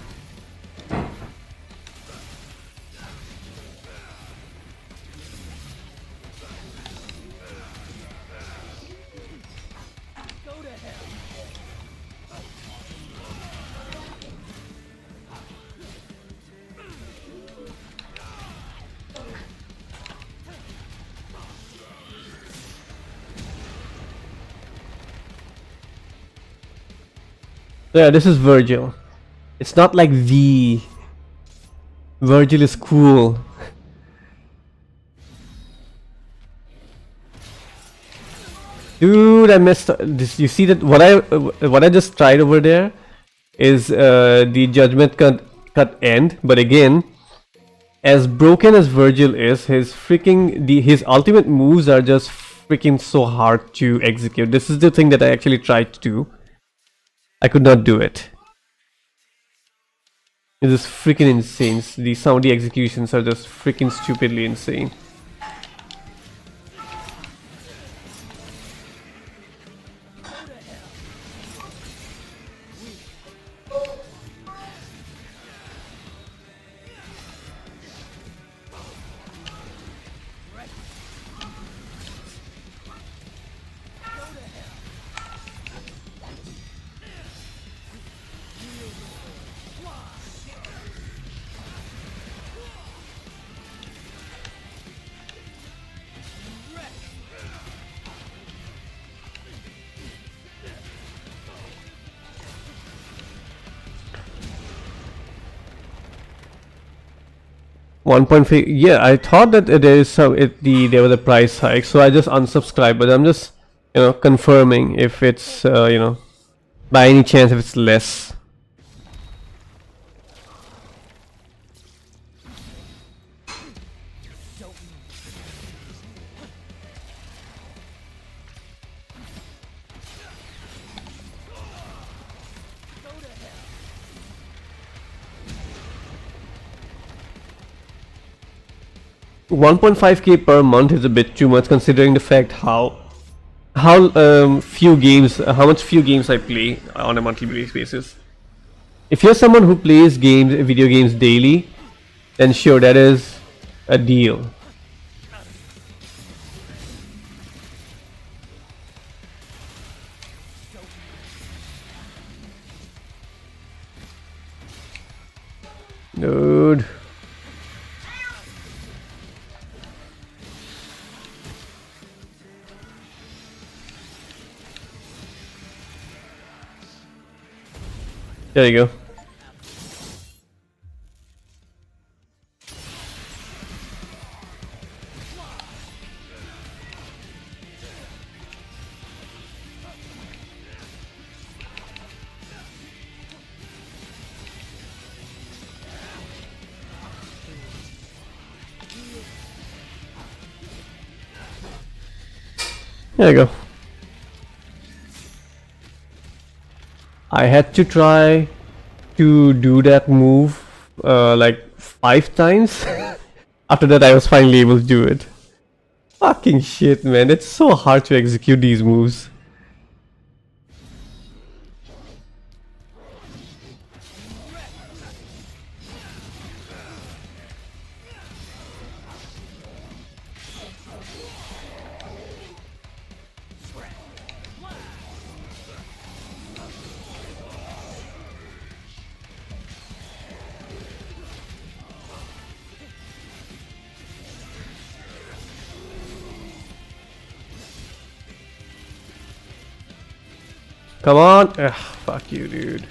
Yeah, this is Virgil. It's not like the Virgil is cool. Dude, I messed up. This, you see that what I just tried over there is the judgment cut end, but again, as broken as Virgil is, his ultimate moves are just freaking so hard to execute. This is the thing that I actually tried to do. I could not do it. It is freaking insane. Some of the executions are just freaking stupidly insane. Yeah, I thought that there is there was a price hike, so I just unsubscribed. But I'm just confirming if it's by any chance if it's less. $1.5K per month is a bit too much considering the fact how few games I play on a monthly basis. If you're someone who plays video games daily, then sure, that is a deal. Dude. There you go. There you go. I had to try to do that move like 5 times. After that I was finally able to do it. Fucking shit, man. It's so hard to execute these moves. Come on! Ugh, fuck you, dude.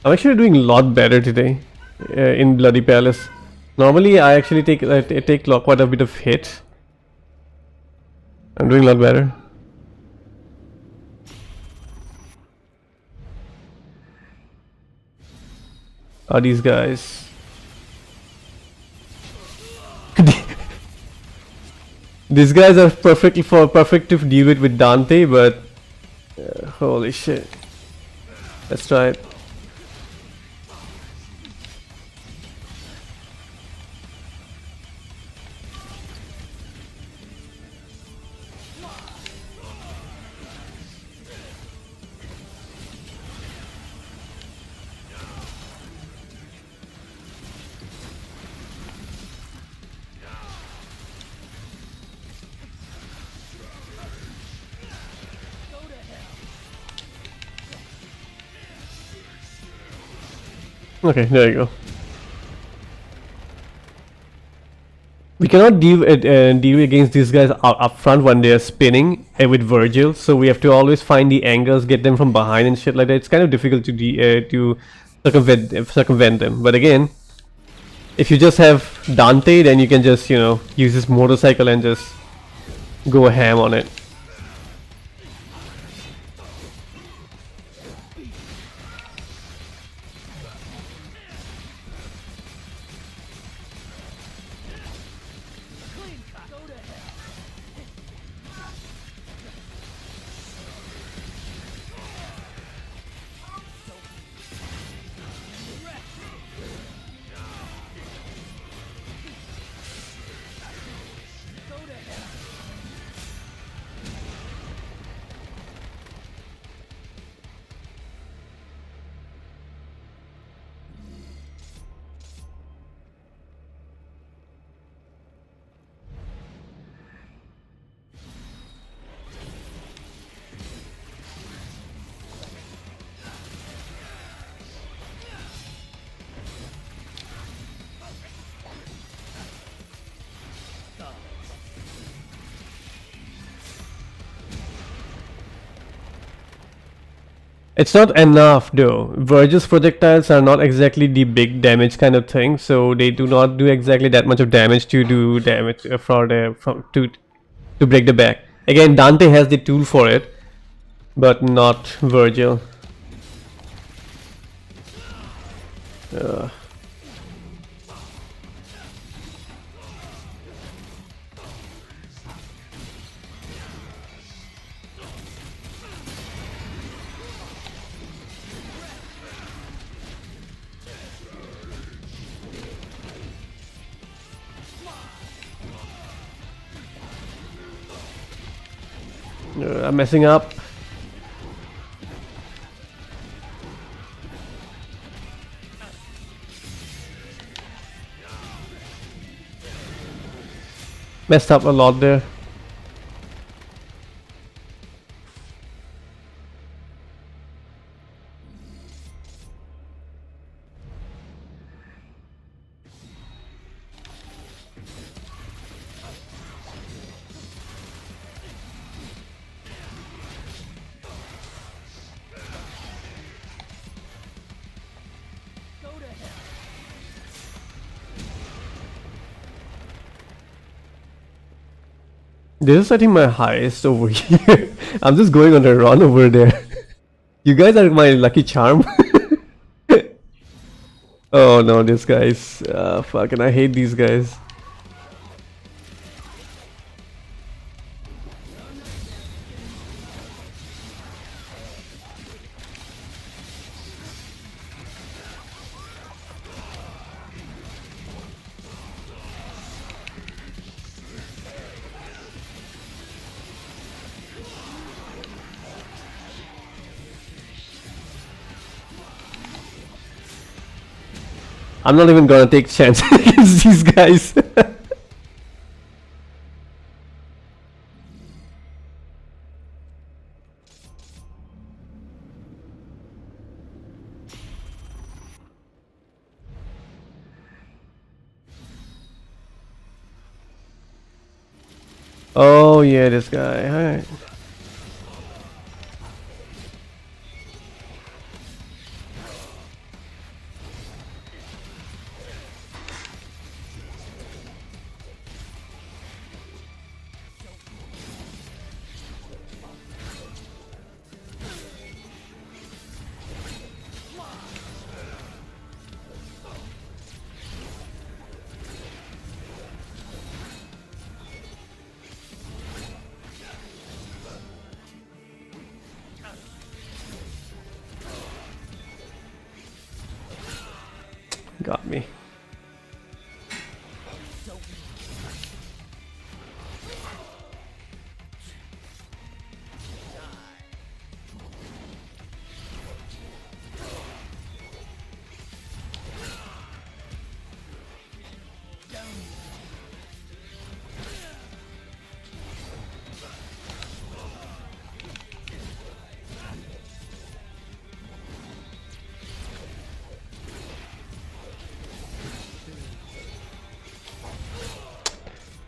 I'm actually doing a lot better today in Bloody Palace. Normally, I actually take quite a bit of hit. I'm doing a lot better. Are these guys? These guys are perfect to deal with Dante, but holy shit. Let's try it. Okay, there you go. we cannot deal against these guys up front when they're spinning with Virgil. So we have to always find the angles, get them from behind and shit like that. It's kind of difficult to circumvent them. But again, if you just have Dante, then you can just, you know, use his motorcycle and just go ham on it. It's not enough though. Virgil's projectiles are not exactly the big damage kind of thing, so they do not do exactly that much of damage to do damage to break the back. Again, Dante has the tool for it, but not Virgil. I'm messing up. Messed up a lot there. This is I think my highest over here. I'm just going on a run over there. You guys are my lucky charm. Oh no, these guys. Fucking I hate these guys. I'm not even gonna take chances against these guys. Oh yeah, this guy. Alright. Got me.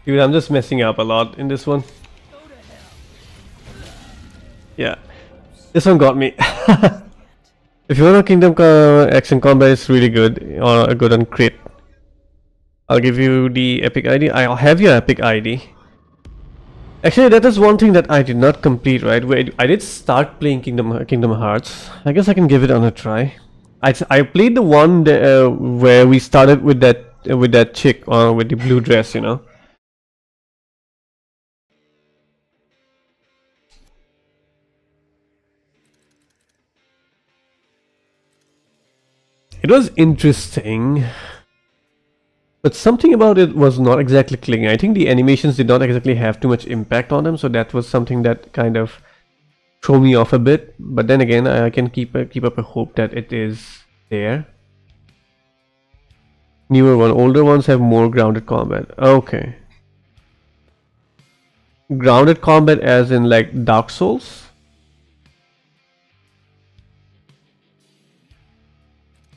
Dude, I'm just messing up a lot in this one. Yeah, this one got me. If you want a Kingdom action combat, is really good, or good on crit. I'll give you the epic ID. I'll have your epic ID. Actually, that is one thing that I did not complete, right? Wait, I did start playing Kingdom Hearts. I guess I can give it on a try. I played the one that, where we started with that chick with the blue dress, you know. It was interesting, but something about it was not exactly clicking. I think the animations did not exactly have too much impact on them, so that was something that kind of threw me off a bit. But then again, I can keep up a hope that it is there. Newer one, older ones have more grounded combat. Okay. Grounded combat as in like Dark Souls?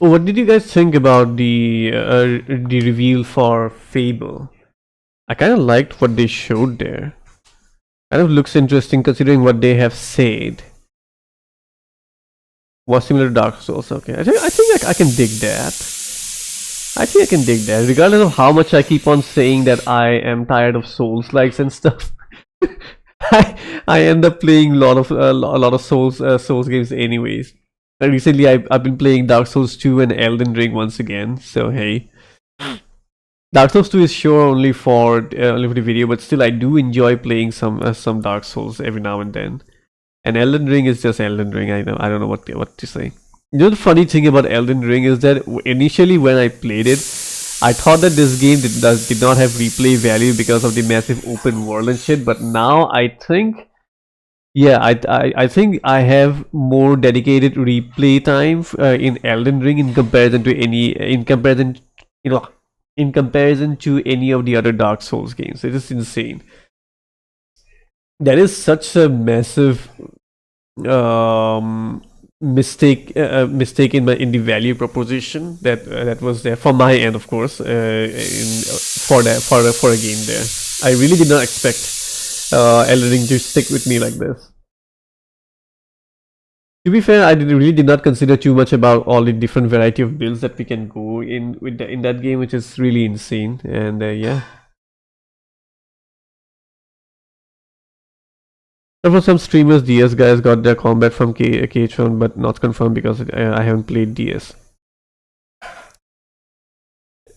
Oh, what did you guys think about the reveal for Fable? I kind of liked what they showed there. Kind of looks interesting considering what they have said. Was similar to Dark Souls. Okay, I think I can dig that. I think I can dig that, regardless of how much I keep on saying that I am tired of Souls likes and stuff. I end up playing a lot of Souls games anyways. Recently, I've been playing Dark Souls 2 and Elden Ring once again. So hey, Dark Souls 2 is sure only for the video, but still I do enjoy playing some Dark Souls every now and then. And Elden Ring is just Elden Ring. I don't know what to say. You know, the funny thing about Elden Ring is that initially when I played it, I thought that this game did not have replay value because of the massive open world and shit. But now I think, yeah, I think I have more dedicated replay time in Elden Ring in comparison to any of the other Dark Souls games. It is insane. That is such a massive mistake in the value proposition that was there from my end, of course, for a game there. I really did not expect Elden Ring to stick with me like this. To be fair, I really did not consider too much about all the different variety of builds that we can go in in that game, which is really insane. And yeah. For some streamers, DS guys got their combat from KH1, but not confirmed because I haven't played DS.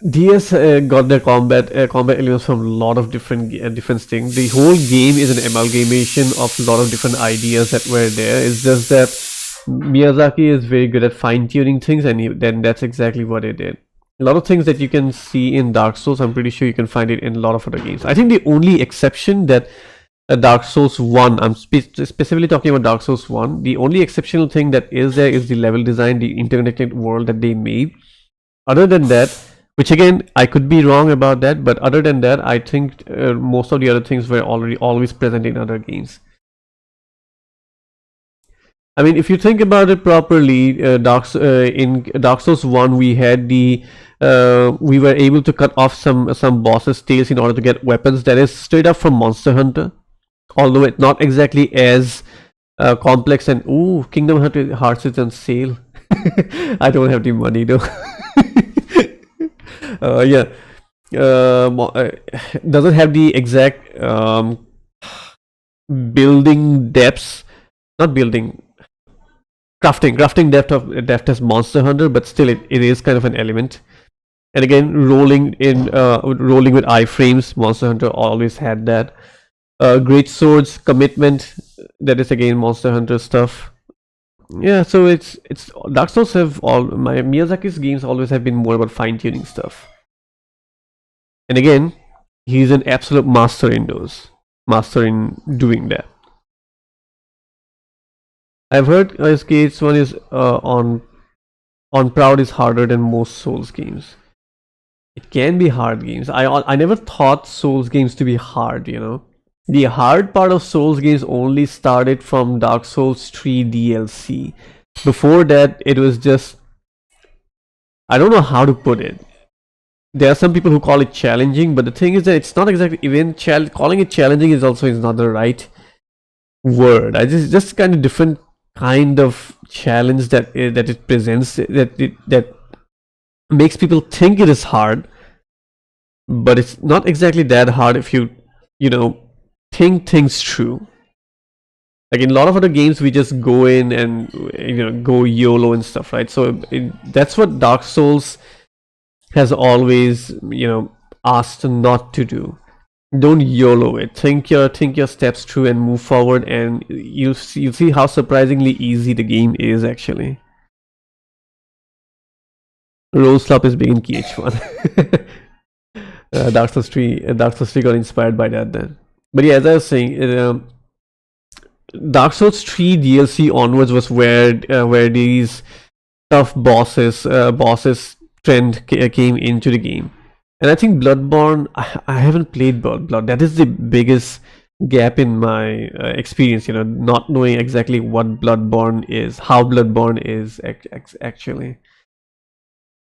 DS got their combat elements from a lot of different things. The whole game is an amalgamation of a lot of different ideas that were there. It's just that Miyazaki is very good at fine-tuning things, and then that's exactly what he did. A lot of things that you can see in Dark Souls, I'm pretty sure you can find it in a lot of other games. I think the only exception that Dark Souls 1, I'm specifically talking about Dark Souls 1, the only exceptional thing that is there is the level design, the interconnected world that they made. Other than that, which again, I could be wrong about that, but other than that, I think most of the other things were always present in other games. I mean, if you think about it properly, in Dark Souls 1, we had we were able to cut off some bosses' tails in order to get weapons. That is straight up from Monster Hunter. Although it's not exactly as complex and Kingdom Hearts is on sale. I don't have the money though. Yeah, doesn't have the exact building depths, not building, crafting depth as Monster Hunter, but still it is kind of an element. And again, rolling with iframes, Monster Hunter always had that. Great swords, commitment, that is again Monster Hunter stuff. Yeah, so it's Dark Souls have Miyazaki's games always have been more about fine-tuning stuff. And again, he's an absolute master in doing that. I've heard SKH1 is on Proud is harder than most Souls games. It can be hard games. I never thought Souls games to be hard, you know. The hard part of Souls games only started from Dark Souls 3 DLC. Before that, it was just, I don't know how to put it. there are some people who call it challenging, but the thing is that it's not exactly even calling it challenging is also is not the right word. I just kind of different kind of challenge that it presents, that makes people think it is hard, but it's not exactly that hard if you think things through. Like in a lot of other games, we just go in and go YOLO and stuff, right? So that's what Dark Souls has always asked not to do. Don't YOLO it. Think your steps through and move forward, and you'll see how surprisingly easy the game is actually. Rose Slop is big in KH1. Dark Souls 3 got inspired by that then. But yeah, as I was saying, Dark Souls 3 DLC onwards was where these tough bosses trend came into the game. And I think Bloodborne, I haven't played Blood. That is the biggest gap in my experience, not knowing exactly what Bloodborne is, how Bloodborne is actually.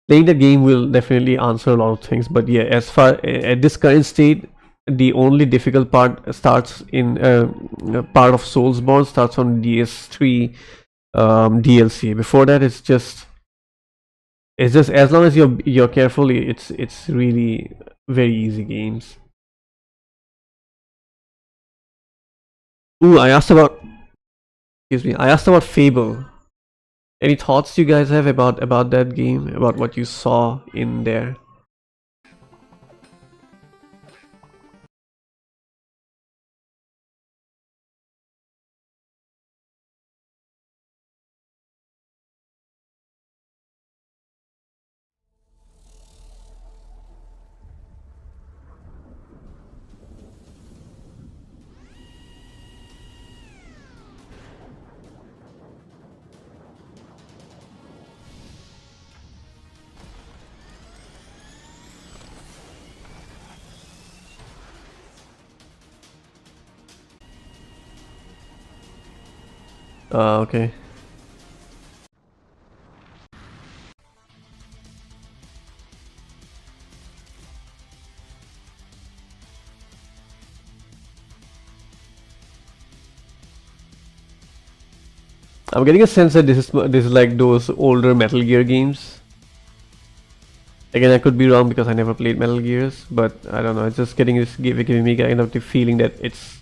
Playing the game will definitely answer a lot of things, but yeah, as far at this current state, the only difficult part starts in part of Soulsborne starts on DS3 DLC. Before that, it's just as long as you're careful, it's really very easy games. Ooh, I asked about Fable. Any thoughts you guys have about that game, about what you saw in there? Okay. I'm getting a sense that this is like those older Metal Gear games. Again, I could be wrong because I never played Metal Gears, but I don't know. It's just giving me kind of the feeling that it's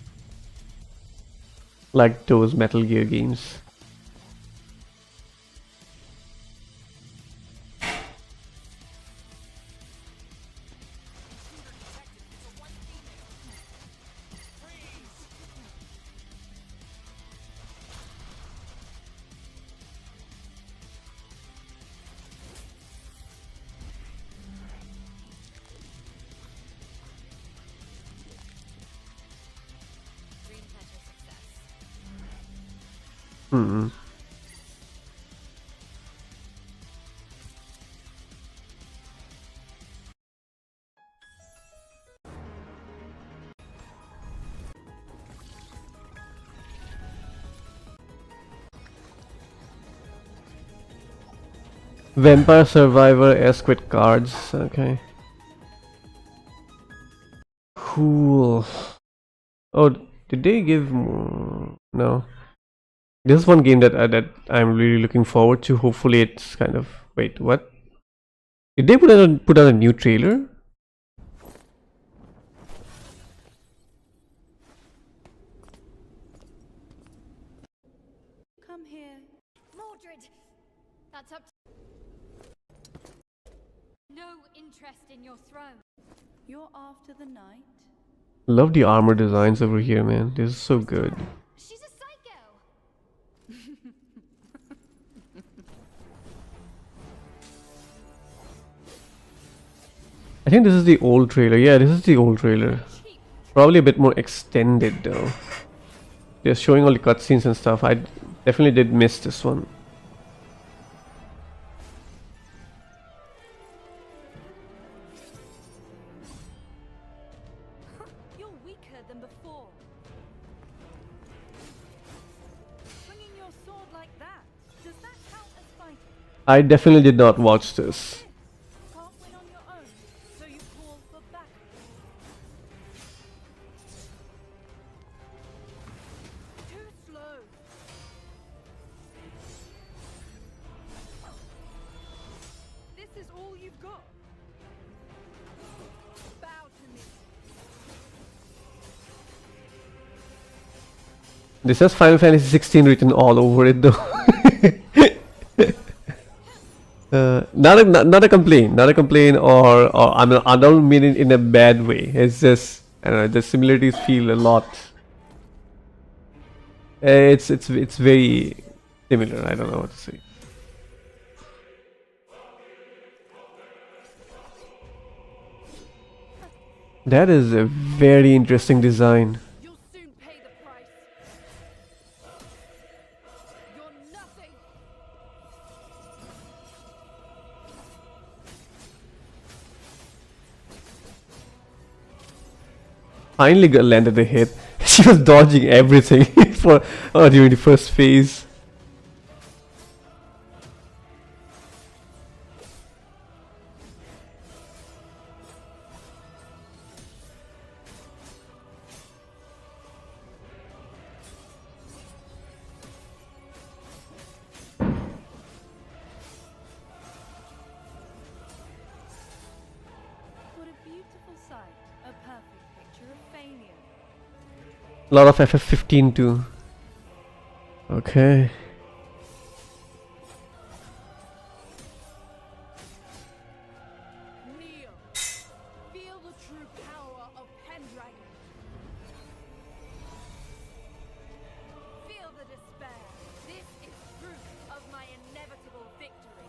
like those Metal Gear games. Hmm. Vampire Survivor-esque with cards. Okay. Cool. Oh, did they give more? No. This is one game that I'm really looking forward to. Hopefully, it's kind of. Wait, what? Did they put out a new trailer? Come here. Mordred! That's up to... No interest in your throne. You're after the night? Love the armor designs over here, man. This is so good. She's a psycho! I think this is the old trailer. Yeah, this is the old trailer. Probably a bit more extended though. They're showing all the cutscenes and stuff. I definitely did miss this one. You're weaker than before. Swinging your sword like that, does that count as fighting? I definitely did not watch this. Can't win on your own, you've got. Bow to me. This has Final Fantasy 16 written all over it though. Not a complaint, or I don't mean it in a bad way. It's just, I don't know, the similarities feel a lot. It's very similar. I don't know what to say. That is a very interesting design. You'll soon pay the price. You're nothing. Finally landed a hit. She was dodging everything for during the first phase. What a beautiful sight. A perfect picture of failure. A lot of FF15 too. Okay. Kneel. Feel the true power of Pendragon. Feel the despair. This is proof of my inevitable victory.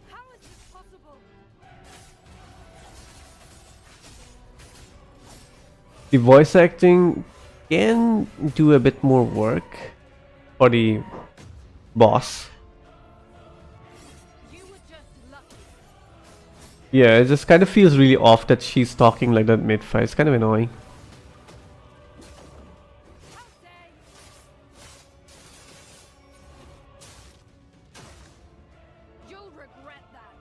How is this possible? The voice acting can do a bit more work for the boss. You were just lucky. Yeah, it just kind of feels really off that she's talking like that mid-fight. It's kind of annoying. How dare you? You'll regret that.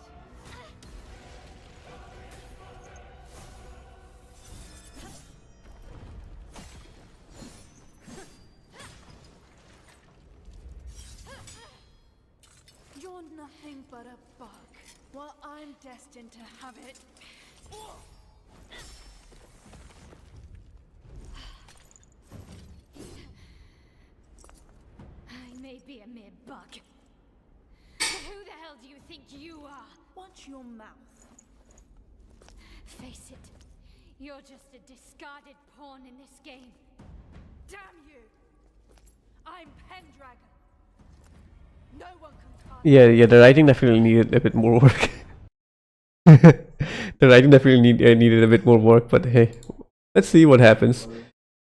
You're nothing but a bug. Well, I'm destined to have it. I may be a mere bug. But who the hell do you think you are? Watch your mouth. Face it, you're just a discarded pawn in this game. Damn you! I'm Pendragon. No one can cast Yeah, the writing definitely needed a bit more work. The writing definitely needed a bit more work, but hey, let's see what happens.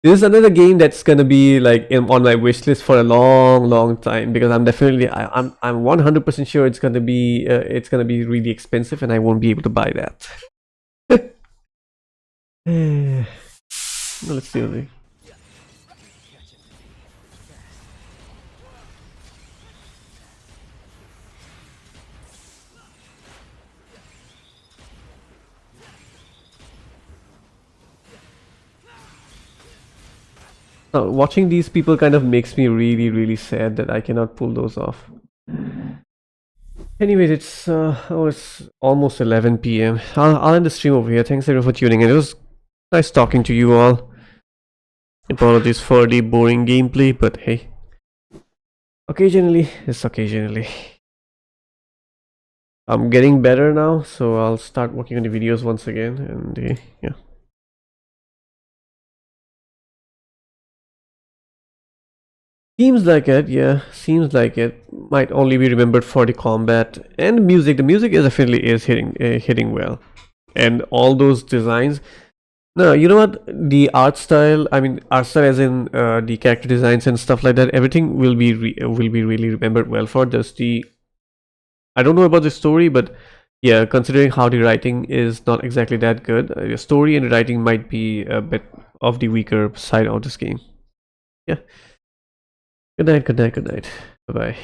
This is another game that's gonna be like on my wish list for a long time, because I'm 100% sure it's gonna be really expensive and I won't be able to buy that. Let's see. Watching these people kind of makes me really sad that I cannot pull those off. Anyways, it's almost 11 p.m. I'll end the stream over here. Thanks everyone for tuning in. It was nice talking to you all. Apologies for the boring gameplay, but hey, occasionally, it's occasionally. I'm getting better now, so I'll start working on the videos once again, and yeah. Seems like it, yeah. Seems like it might only be remembered for the combat and music. The music is definitely hitting well, and all those designs. No, you know what? The art style. I mean, art style as in the character designs and stuff like that. Everything will be really remembered well for just the. I don't know about the story, but yeah, considering how the writing is not exactly that good, the story and the writing might be a bit of the weaker side of this game. Yeah. Good night. Bye bye.